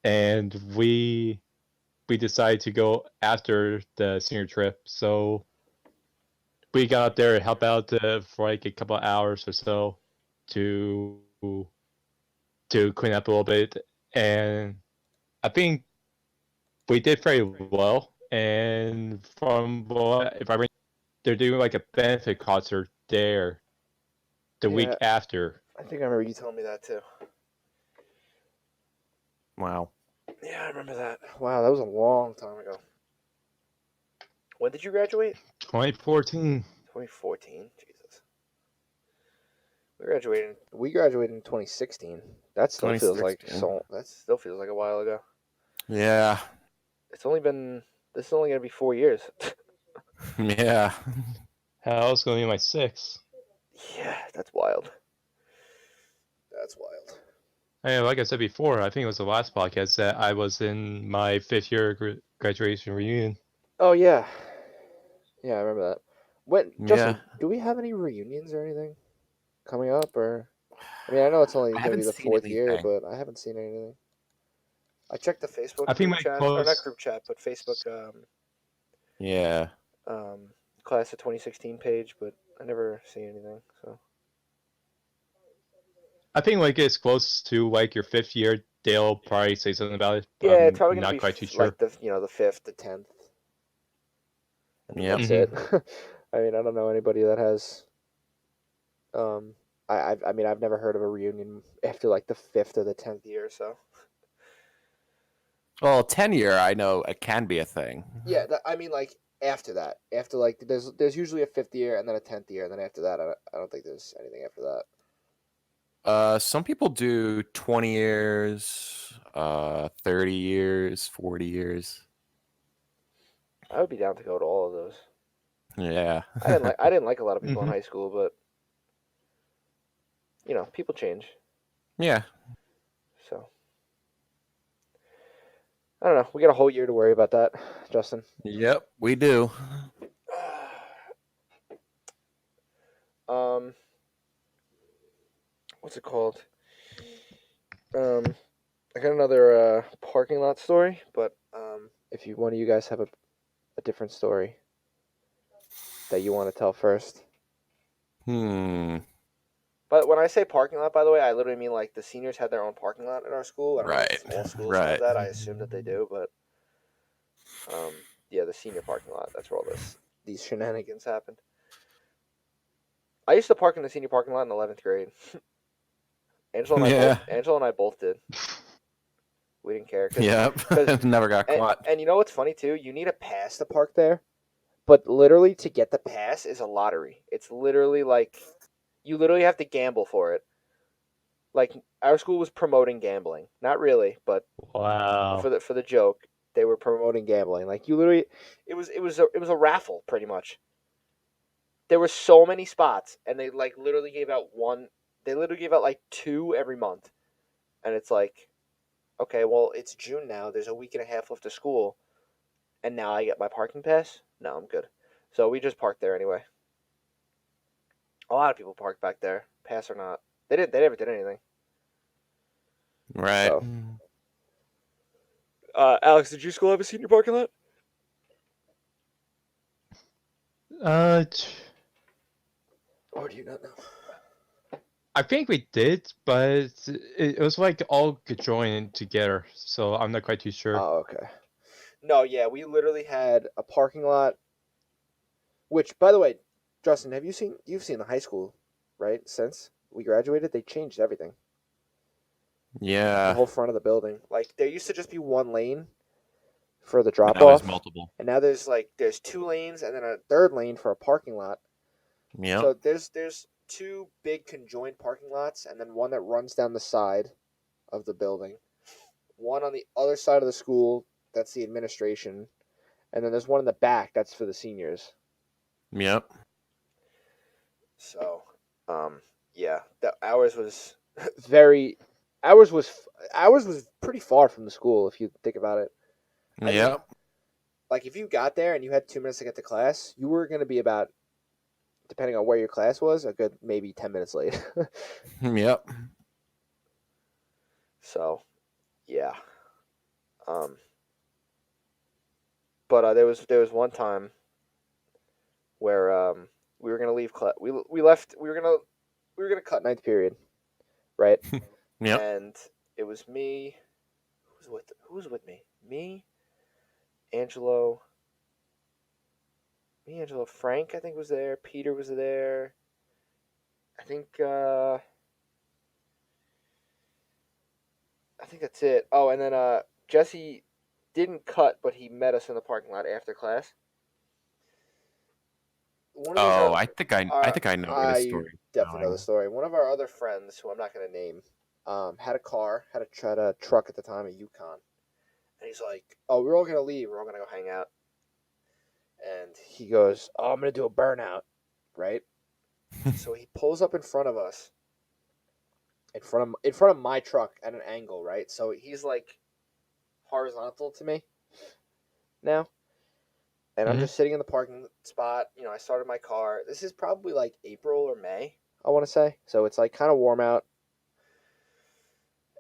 and we decided to go after the senior trip. So we got up there and help out for like a couple of hours or so to clean up a little bit, and I think we did very well. And from what if I remember, they're doing like a benefit concert there the Yeah, week after. I think I remember you telling me that too. Wow. Yeah, I remember that. Wow, that was a long time ago. When did you graduate? 2014. 2014. Jesus. We graduated in 2016. That still feels like 2016. so. That still feels like a while ago. Yeah. It's only been. This is only gonna be 4 years. Yeah. Hell, it's gonna be my 6th. Yeah, that's wild. That's wild. Hey, like I said before, I think it was the last podcast that I was in my 5th year graduation reunion. Oh yeah, yeah, I remember that. When Yeah. Justin, do we have any reunions or anything coming up? Or I mean, I know it's only I gonna be haven't the seen 4th year, anything. but I haven't seen anything. I checked the Facebook I think group my chat, or not close. group chat, but Facebook Yeah. class of 2016 page, but I never see anything. So I think like it's close to like your 5th year. They'll probably say something about it, but yeah, it's I'm probably gonna not be quite too like sure. the 5th, the 10th, and then Yep. that's it. I mean, I don't know anybody that has. Um, I mean, I've never heard of a reunion after like the 5th or the 10th year. So Well, tenure, I know it can be a thing. yeah, I mean, like after that, after like there's usually a 5th year and then a 10th year, and then after that, I don't think there's anything after that. Some people do 20 years, 30 years, 40 years. I would be down to go to all of those. Yeah. I didn't like a lot of people in Mm-hmm. high school, but people change. Yeah. So I don't know. We got a whole year to worry about that, Justin. Yep, we do. Um, what's it called? I got another parking lot story, but if one of you guys have a different story that you want to tell first. Hmm. But when I say parking lot, by the way, I literally mean like the seniors had their own parking lot in our school. I don't know Right. if all schools have Right. that. I assume that they do, but yeah, the senior parking lot. That's where all these shenanigans happened. I used to park in the senior parking lot in 11th grade. Yeah. Angela and I both did. We didn't care Yep. Never got caught. and you know what's funny too? You need a pass to park there, but literally to get the pass is a lottery. It's literally like you literally have to gamble for it. Like our school was promoting gambling, not really, but Wow. for the joke, they were promoting gambling. Like you literally, it was a raffle pretty much. There were so many spots, and they like literally gave out one. They literally gave out like two every month, and it's like, okay, well it's June now. There's a week and a half left of school, and now I get my parking pass. No, I'm good. So we just parked there anyway. A lot of people parked back there, pass or not. They did. They never did anything. Right. So, Alex, did your school have a senior parking lot? T- Or do you not know? I think we did, but it was like all joined together, so I'm not quite too sure. Oh, okay. No, yeah, we literally had a parking lot. Which, by the way, Justin, you've seen the high school, right? Since we graduated, they changed everything. The Yeah. whole front of the building. Like there used to just be one lane for the drop Now there's off, multiple. and now there's two lanes and then a third lane for a parking lot. Yep. So there's two big conjoined parking lots, and then one that runs down the side of the building. One on the other side of the school, that's the administration, and then there's one in the back that's for the seniors. Yep. So, yeah, ours was very ours was pretty far from the school if you think about it. I mean, Yep. like if you got there and you had 2 minutes to get to class, you were going to be about, depending on where your class was, a good maybe 10 minutes late. Yep. So, yeah. Um, but there was one time where we were gonna leave class. We left. We were gonna cut ninth period, right? Yep. And it was me. Who was with me? Angelo, Angelo. Frank, I think, was there. Peter was there. I think. I think that's it. Oh, and then Jesse didn't cut, but he met us in the parking lot after class. One of his Oh, I think I know this you story. definitely know the story. One of our other friends, who I'm not going to name, had a car, had a truck at the time, a Yukon, and he's like, "Oh, we're all going to leave. We're all going to go hang out." And he goes, "Oh, I'm going to do a burnout," right? So he pulls up in front of us, in front of my truck at an angle, right? So he's like horizontal to me now, and I'm Mhm. just sitting in the parking spot. I started my car. This is probably like April or May, I want to say. So it's like kind of warm out.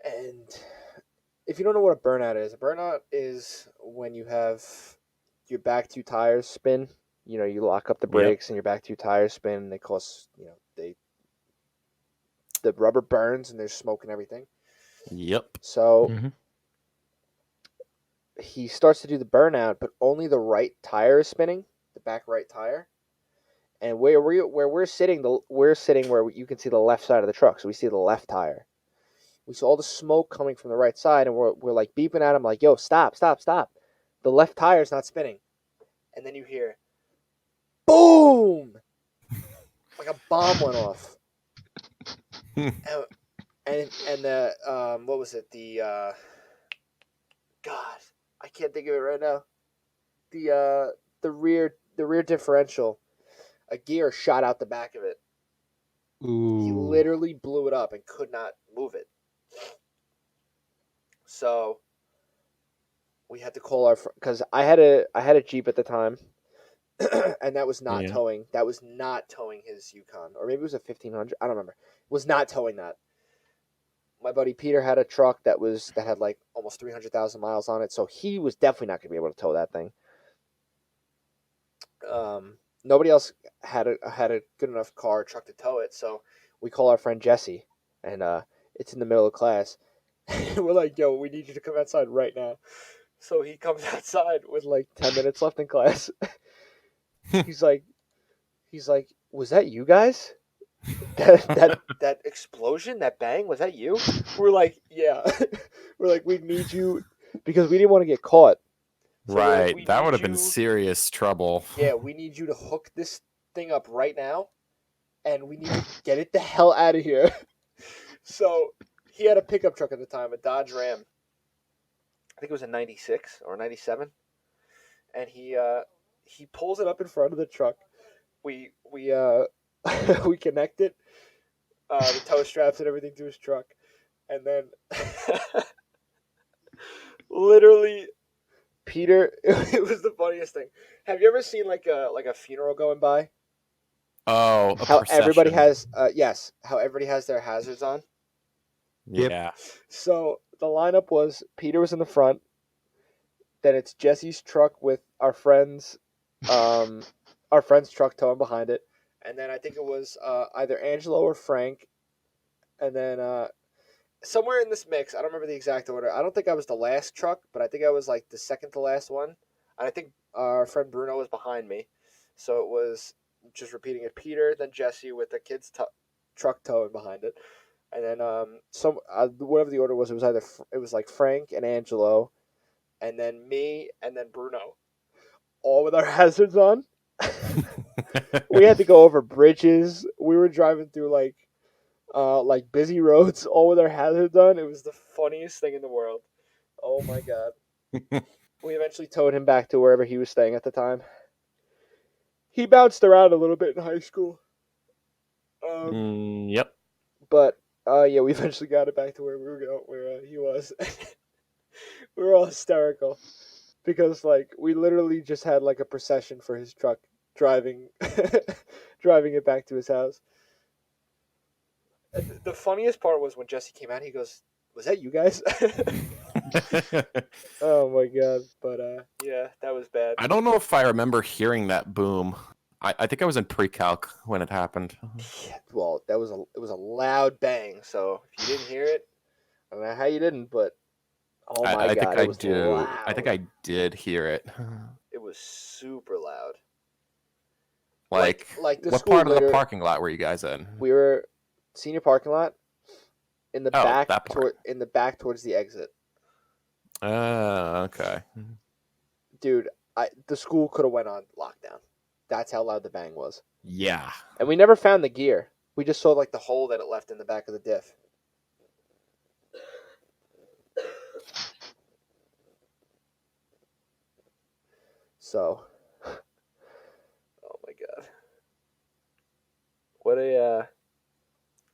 And if you don't know what a burnout is when you have your back two tires spin. You lock up the Yep. brakes and your back two tires spin. And they cause the rubber burns and there's smoke and everything. Yep. So Mhm. he starts to do the burnout, but only the right tire is spinning, the back right tire. And where we're sitting, we're sitting where you can see the left side of the truck, so we see the left tire. We saw all the smoke coming from the right side, and we're like beeping at him, like, "Yo, stop, stop, stop! The left tire's not spinning." And then you hear, boom, like a bomb went off. And the what was it? God, I can't think of it right now. The rear differential, a gear shot out the back of it. He Ooh. literally blew it up and could not move it. So we had to call our because I had a Jeep at the time, and that was not Yeah. towing. That was not towing his Yukon, or maybe it was a 1500. I don't remember. It was not towing that. My buddy Peter had a truck that had like almost 300,000 miles on it, so he was definitely not going to be able to tow that thing. Nobody else had a good enough truck to tow it, so we call our friend Jesse, and it's in the middle of class. We're like, "Yo, we need you to come outside right now." So he comes outside with like 10 minutes left in class. he's like, he's like, "Was that you guys? That explosion, that bang, was that you?" We're like, "Yeah." We're like, "We need you," because we didn't want to get caught. So we're like, Right. "We That would need have been you. serious trouble. Yeah, we need you to hook this thing up right now, and we need to get it the hell out of here." So he had a pickup truck at the time, a Dodge Ram. I think it was a '96 or '97, and he pulls it up in front of the truck. We we connect it, the tow straps and everything to his truck, and then literally Peter. It was the funniest thing. Have you ever seen like a funeral going by? Oh, a How everybody procession. has how everybody has their hazards on. Yep. Yeah. So the lineup was Peter was in the front. Then it's Jesse's truck with um, our friend's truck towing behind it, and then I think it was either Angelo or Frank, and then somewhere in this mix, I don't remember the exact order. I don't think I was the last truck, but I think I was like the second to last one, and I think our friend Bruno was behind me, so it was just repeating it: Peter, then Jesse with the kid's truck towing behind it, and then whatever the order was, it was it was like Frank and Angelo, and then me, and then Bruno, all with our hazards on. We had to go over bridges. We were driving through like busy roads, all with our hazards on. It was the funniest thing in the world. Oh my god. We eventually towed him back to wherever he was staying at the time. He bounced around a little bit in high school. Yep. But yeah, we eventually got it back to where we were going, where he was. We were all hysterical because like we literally just had like a procession for his truck driving driving it back to his house. And the funniest part was when Jesse came out. He goes, "Was that you guys?" Oh my god! But yeah, that was bad. I don't know if I remember hearing that boom. I think I was in pre-calc when it happened. Yeah, well, it was a loud bang. So if you didn't hear it, I don't know how you didn't, but oh my I think god, it I was do. I think loud. I did hear it. It was super loud. Like, Like the what school part of the later. parking lot were you guys in? We were senior parking lot in the Oh, back that part. towards the exit. Okay. Dude, the school could have went on lockdown. That's how loud the bang was. Yeah. And we never found the gear. We just saw like the hole that it left in the back of the diff. So, oh my god,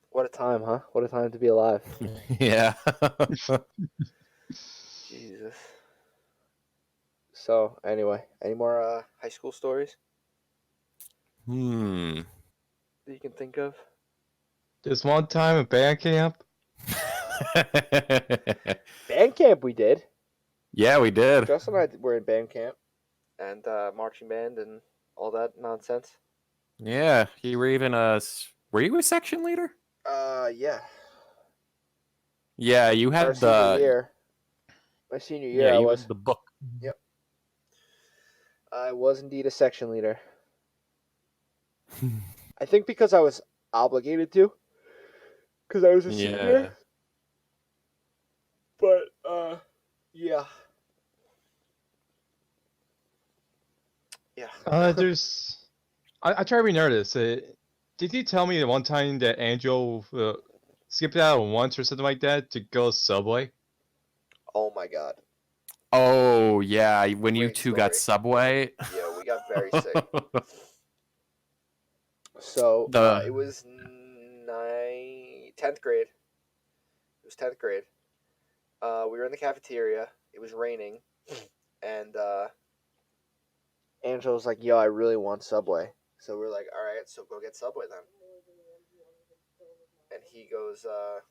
what a time, huh? What a time to be alive. Yeah. Jesus. So anyway, any more high school stories Hmm. that you can think of? This one time at band camp, Band camp, we did. Yeah, we did. Justin and I were in band camp and marching band and all that nonsense. Yeah, you were even a. Were you a section leader? Yeah. Yeah, you Our had senior the. year. My senior Yeah, year, I you was. had the book. Yep. I was indeed a section leader. I think because I was obligated to, because I was a Yeah. senior. But yeah, yeah. there's. I try to remember this. Did you tell me the one time that Angel skipped out once or something like that to go Subway? Oh my god, Oh yeah, when you great two got story. Subway. Yeah, we got very sick. So The it was 10th grade. It was 10th grade. We were in the cafeteria. It was raining, and Angela was like, "Yo, I really want Subway." So we're like, "All right, so go get Subway then." And he goes, "All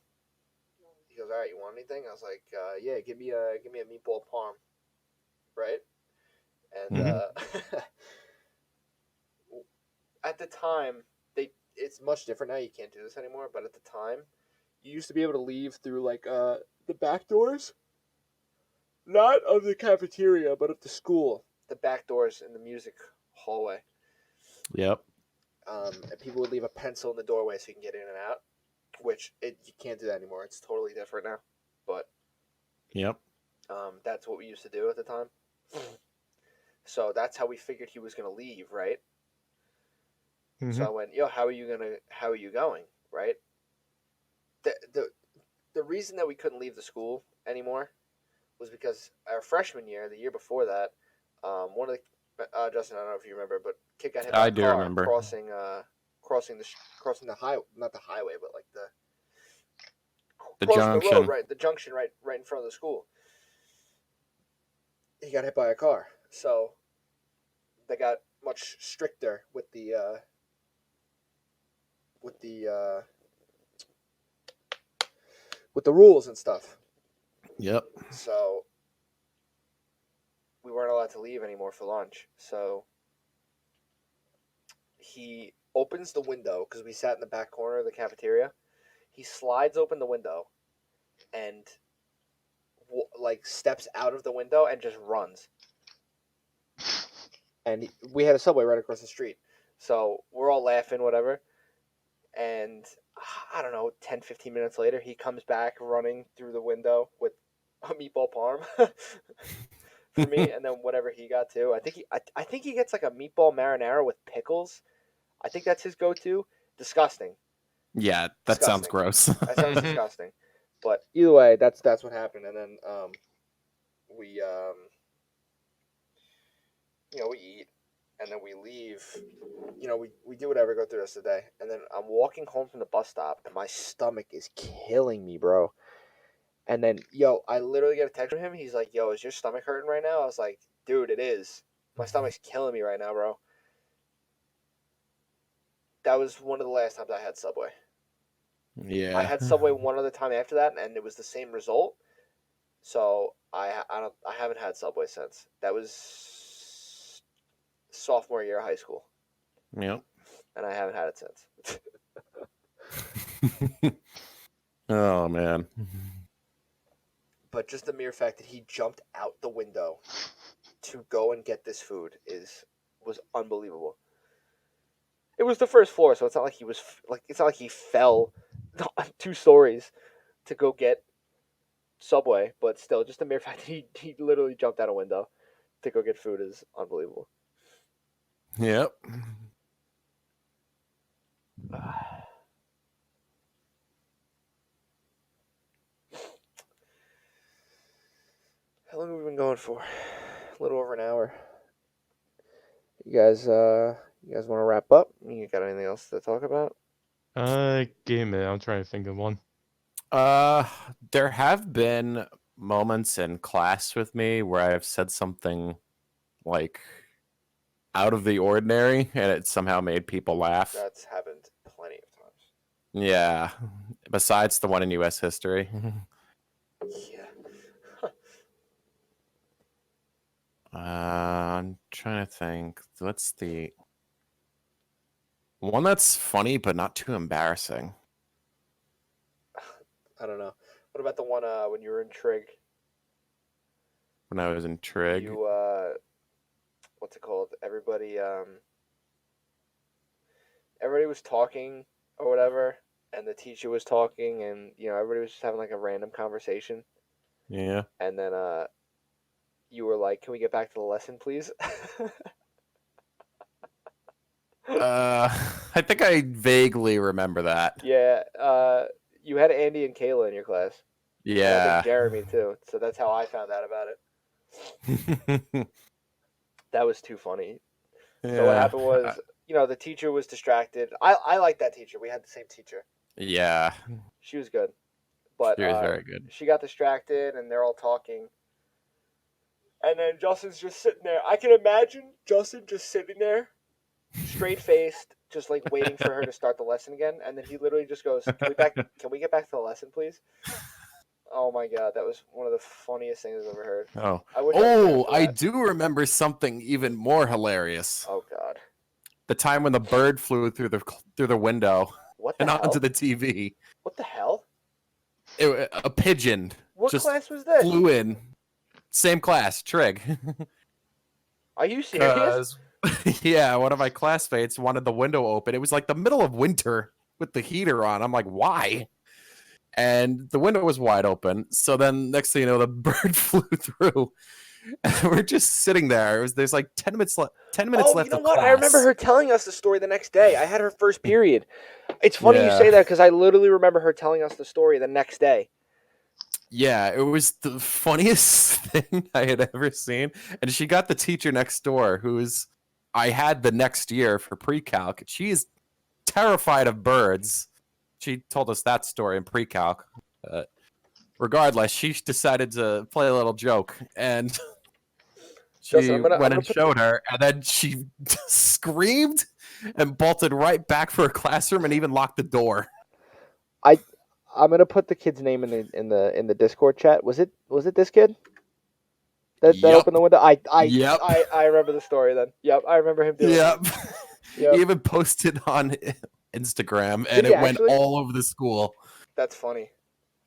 right, you want anything?" I was like, "Yeah, give me a meatball parm, right?" And Mhm. at the time, it's much different now. You can't do this anymore. But at the time, you used to be able to leave through like the back doors, not of the cafeteria, but of the school. The back doors in the music hallway. Yep. And people would leave a pencil in the doorway so you can get in and out. Which you can't do that anymore. It's totally different now. But Yep. that's what we used to do at the time. So that's how we figured he was gonna leave, right? So I went, "Yo, how are you going?" Right? The the the reason that we couldn't leave the school anymore was because our freshman year, the year before that, one of the Justin, I don't know if you remember, but kid got hit by I a do car remember. crossing the highway, not the highway, but like The crossing the road, junction. right, the junction, right in front of the school. He got hit by a car, so they got much stricter with the with the rules and stuff. Yep. So we weren't allowed to leave anymore for lunch. So he opens the window because we sat in the back corner of the cafeteria. He slides open the window and like steps out of the window and just runs. And we had a Subway right across the street, so we're all laughing, whatever. And I don't know, 10, 15 minutes later, he comes back running through the window with a meatball parm for me, and then whatever he got too. I think he gets like a meatball marinara with pickles. I think that's his go-to. Disgusting. Yeah, that sounds Disgusting. gross. That sounds disgusting. But either way, that's what happened. And then we we eat, and then we leave. We do whatever, go through the rest of the day, and then I'm walking home from the bus stop, and my stomach is killing me, bro. And then, I literally get a text from him. He's like, "Yo, is your stomach hurting right now?" I was like, "Dude, it is. My stomach's killing me right now, bro." That was one of the last times I had Subway. I Yeah. had Subway one other time after that, and it was the same result. So I haven't had Subway since. That was sophomore year of high school, Yep. and I haven't had it since. Oh man. But just the mere fact that he jumped out the window to go and get this food was unbelievable. It was the first floor, so it's not like it's not like he fell 2 stories to go get Subway, but still, just the mere fact that he literally jumped out a window to go get food is unbelievable. Yep. How long have we been going for? A little over an hour. You guys want to wrap up? You got anything else to talk about? Give me a minute. I'm trying to think of one. There have been moments in class with me where I've said something like out of the ordinary and it somehow made people laugh. That's happened plenty of times. Yeah. Besides the one in US history. Yeah. I'm trying to think. What's the one that's funny but not too embarrassing? I don't know. What about the one when you were in Trig? When I was in Trig. You what's it called? Everybody was talking or whatever, and the teacher was talking, and everybody was just having like a random conversation, Yeah. and then you were like, "Can we get back to the lesson, please?" I think I vaguely remember that. Yeah. You had Andy and Kayla in your class. And I Yeah. think Jeremy too. So that's how I found out about it. That was too funny. So what happened was, the teacher was distracted. I like that teacher. We had the same teacher. Yeah. She was good. But She was very good. she got distracted, and they're all talking. And then Justin's just sitting there. I can imagine Justin just sitting there, straight-faced, just like waiting for her to start the lesson again. And then he literally just goes, Can we get back to the lesson, please?" Oh my god, that was one of the funniest things I've ever heard. Oh. I wish I was there for I that. do remember something even more hilarious. Oh god. The time when the bird flew through the window What the and hell? onto the TV. What the hell? A pigeon What just class was this? flew in. Same class, Trig. Are you serious? Yeah, one of my classmates wanted the window open. It was like the middle of winter with the heater on. I'm like, why? And the window was wide open. So then next thing you know, the bird flew through. And we're just sitting there. There's like 10 minutes left. 10 minutes Oh, left you know of what? class. I remember her telling us the story the next day. I had her first period. It's funny you Yeah. say that because I literally remember her telling us the story the next day. Yeah, it was the funniest thing I had ever seen. And she got the teacher next door, I had the next year for pre-calc. She is terrified of birds. She told us that story in pre-calc. Regardless, she decided to play a little joke, and she Justin, I'm gonna showed her, and then she screamed and bolted right back for her classroom and even locked the door. I'm gonna put the kid's name in the Discord chat. Was it this kid? That Yep. opened the window. Yep. I remember the story then. Yep, I remember him doing Yep. it. Yep. He even posted on Instagram, and Did he it went actually? all over the school. That's funny.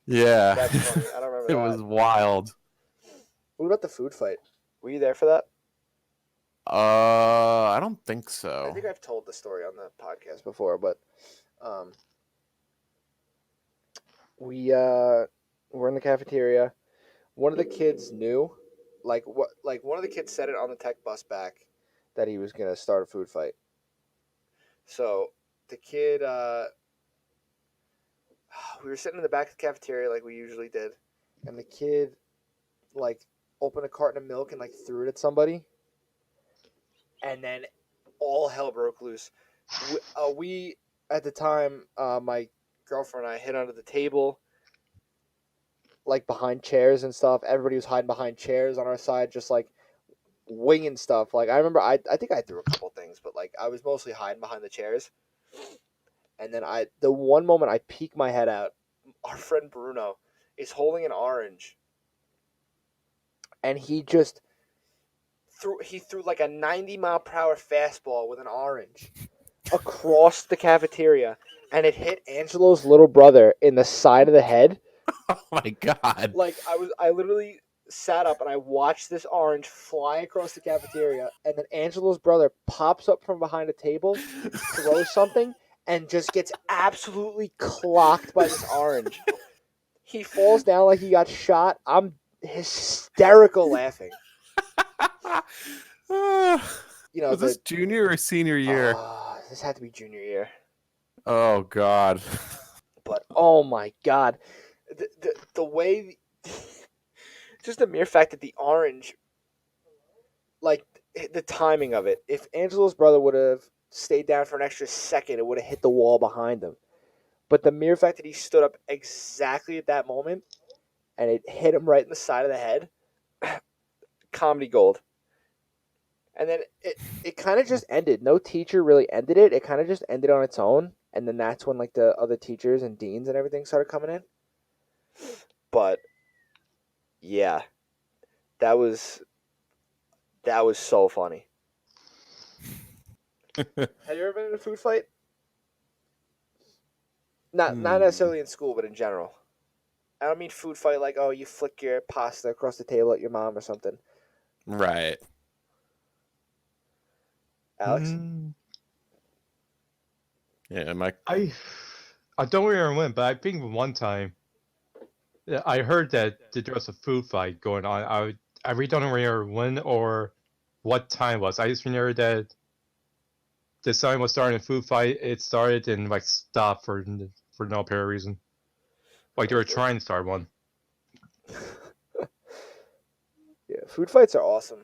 Yeah. That's funny. I don't remember It that. was wild. What about the food fight? Were you there for that? I don't think so. I think I've told the story on the podcast before, but we were in the cafeteria. One of the kids knew, like one of the kids said it on the tech bus back that he was gonna start a food fight. So the kid, we were sitting in the back of the cafeteria like we usually did, and the kid like opened a carton of milk and like threw it at somebody, and then all hell broke loose. We at the time, my girlfriend and I hid under the table, like behind chairs and stuff. Everybody was hiding behind chairs on our side, just like winging stuff. Like I remember, I think I threw a couple things, but like I was mostly hiding behind the chairs. And then the one moment I peek my head out, our friend Bruno is holding an orange and he just threw like a 90-mile-per-hour fastball with an orange across the cafeteria, and it hit Angelo's little brother in the side of the head. Oh my god. Like I literally sat up and I watched this orange fly across the cafeteria, and then Angelo's brother pops up from behind a table, throws something, and just gets absolutely clocked by this orange. He falls down like he got shot. I'm hysterical laughing. You know Was this the junior or senior year? this had to be junior year. Oh god. But oh my god, the way, just the mere fact that the orange, like the timing of it. If Angelo's brother would have stayed down for an extra second, it would have hit the wall behind him. But the mere fact that he stood up exactly at that moment and it hit him right in the side of the head, comedy gold. And then it kind of just ended. No teacher really ended it. It kind of just ended on its own. And then that's when like the other teachers and deans and everything started coming in. But yeah, that was so funny. Have you ever been in a food fight? Not necessarily in school, but in general. I don't mean food fight like, oh, you flick your pasta across the table at your mom or something. Right. Alex? Yeah, my I don't remember when, but I think one time I heard that there was a food fight going on. I really don't remember when or what time it was. I just remember that the someone was starting a food fight. It started and like stopped for no apparent reason. Like they were trying to start one. Yeah, food fights are awesome.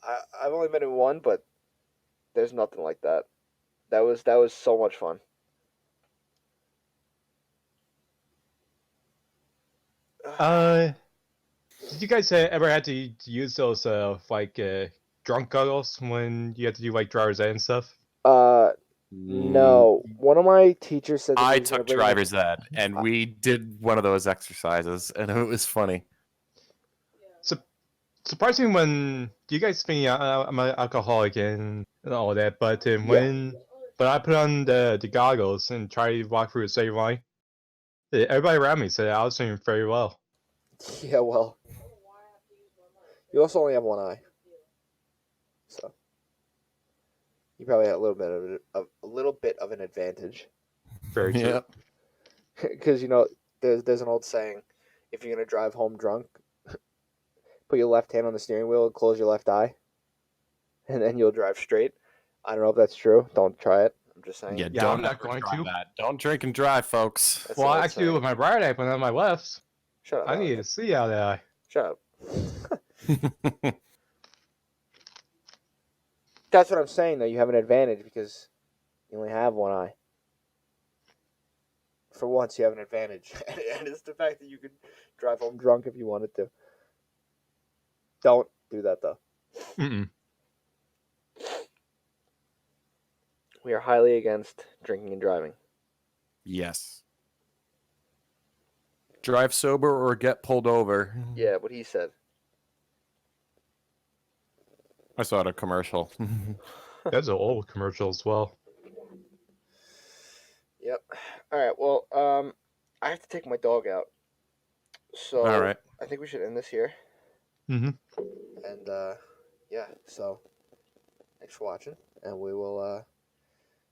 I've only been in one, but there's nothing like that. That was so much fun. Did you guys ever had to use those drunk goggles when you had to do like driver's ed and stuff? No. One of my teachers said that he I was gonna took bring driver's ed, and I- we did one of those exercises, and it was funny. Surprising when you guys think I'm an alcoholic and all that, but but I put on the goggles and try to walk through the same line. Everybody around me said I was doing very well. Yeah, well, you also only have one eye, so you probably had a little bit of an advantage. Very true. Yep. Because there's an old saying, if you're gonna drive home drunk, put your left hand on the steering wheel and close your left eye, and then you'll drive straight. I don't know if that's true. Don't try it. I'm just saying. Yeah, Yeah, don't I'm not ever going try to. that. Don't drink and drive, folks. That's Well, an I old actually do saying. with my right eye, but on my left, Shut up. I need to Alex. see out that eye. Shut up. That's what I'm saying, though. You have an advantage because you only have one eye. For once, you have an advantage, and it's the fact that you can drive home drunk if you wanted to. Don't do that, though. Mm-mm. We are highly against drinking and driving. Yes. Drive sober or get pulled over. Yeah, what he said. I saw it a commercial. That's an old commercial as well. Yep. All right. Well, I have to take my dog out, so All right. I think we should end this here. Mm-hmm. And yeah. So thanks for watching, and we will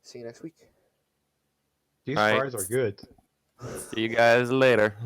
see you next week. These All right. fries are good. See you guys later.